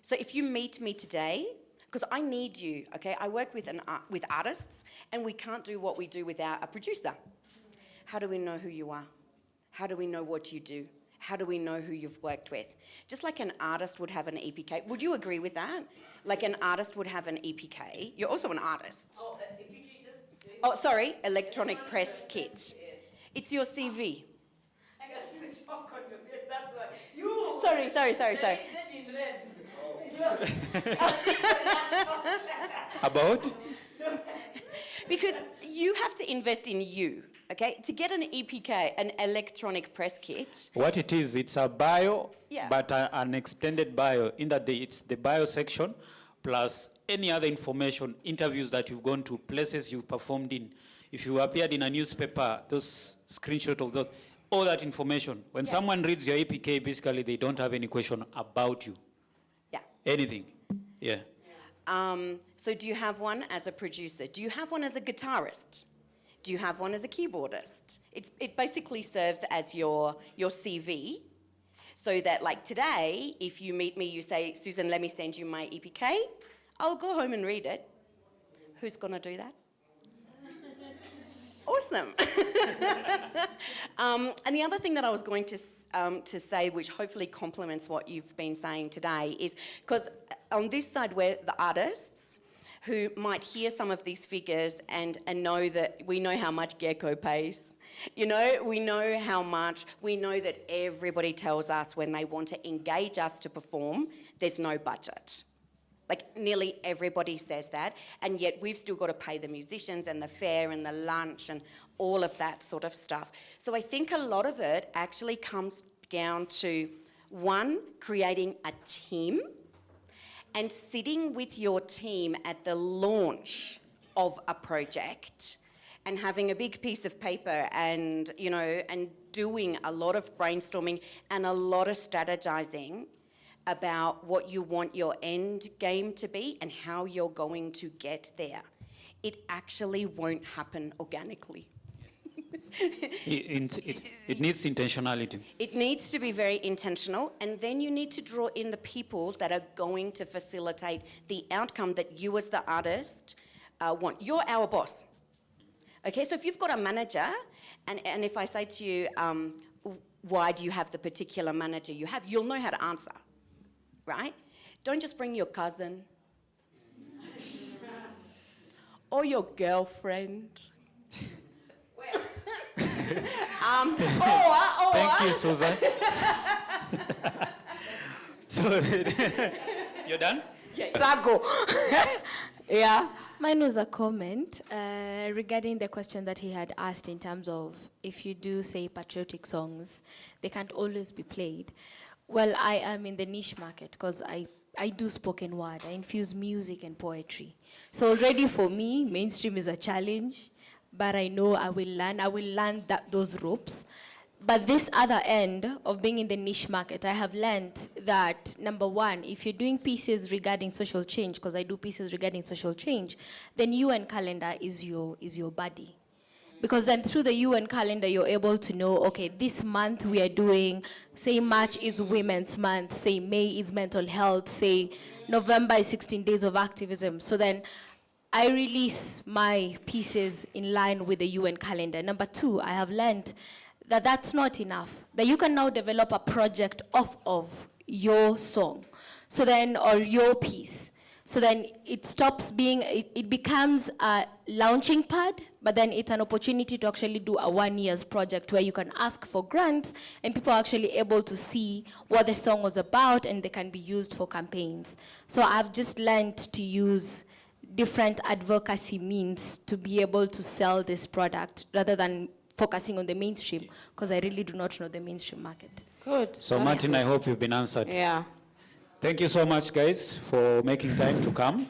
So if you meet me today, because I need you, okay? I work with artists, and we can't do what we do without a producer. How do we know who you are? How do we know what you do? How do we know who you've worked with? Just like an artist would have an EPK. Would you agree with that? Like an artist would have an EPK. You're also an artist. Oh, EPK just... Oh, sorry, electronic press kit. It's your CV. I can see the shock on your face, that's why. You... Sorry. in red. About? Because you have to invest in you, okay? To get an EPK, an electronic press kit. What it is, it's a bio, Yeah. but an extended bio. In that day, it's the bio section, plus any other information, interviews that you've gone to, places you've performed in. If you appeared in a newspaper, those screenshots of those, all that information. When Yes. someone reads your EPK, basically they don't have any question about you. Yeah. Anything. Yeah. So do you have one as a producer? Do you have one as a guitarist? Do you have one as a keyboardist? It basically serves as your CV, so that like today, if you meet me, you say, Susan, let me send you my EPK. I'll go home and read it. Who's gonna do that? Awesome. And the other thing that I was going to say, which hopefully complements what you've been saying today, is because on this side we're the artists who might hear some of these figures and know that we know how much Gecko pays. You know, we know how much, we know that everybody tells us when they want to engage us to perform, there's no budget. Like nearly everybody says that, and yet we've still got to pay the musicians and the fare and the lunch and all of that sort of stuff. So I think a lot of it actually comes down to, one, creating a team and sitting with your team at the launch of a project and having a big piece of paper and, you know, and doing a lot of brainstorming and a lot of strategizing about what you want your end game to be and how you're going to get there. It actually won't happen organically. It needs intentionality. It needs to be very intentional, and then you need to draw in the people that are going to facilitate the outcome that you as the artist want. You're our boss. Okay, so if you've got a manager, and if I say to you, why do you have the particular manager you have, you'll know how to answer. Right? Don't just bring your cousin or your girlfriend. Thank you, Susan. So, you're done? Trago. Yeah. Mine was a comment regarding the question that he had asked in terms of if you do, say, patriotic songs, they can't always be played. Well, I am in the niche market because I do spoken word. I infuse music and poetry. So already for me, mainstream is a challenge, but I know I will learn those ropes. But this other end of being in the niche market, I have learned that, number one, if you're doing pieces regarding social change, because I do pieces regarding social change, then UN calendar is your buddy. Because then through the UN calendar, you're able to know, okay, this month we are doing, say March is Women's Month, say May is Mental Health, say November is 16 Days of Activism. So then I release my pieces in line with the UN calendar. Number two, I have learned that that's not enough, that you can now develop a project off of your song, so then, or your piece. So then it stops being, it becomes a launching pad, but then it's an opportunity to actually do a 1 year's project where you can ask for grants and people are actually able to see what the song was about and they can be used for campaigns. So I've just learned to use different advocacy means to be able to sell this product rather than focusing on the mainstream, because I really do not know the mainstream market. Good. So That's Martin, good. I hope you've been answered. Yeah. Thank you so much, guys, for making time to come.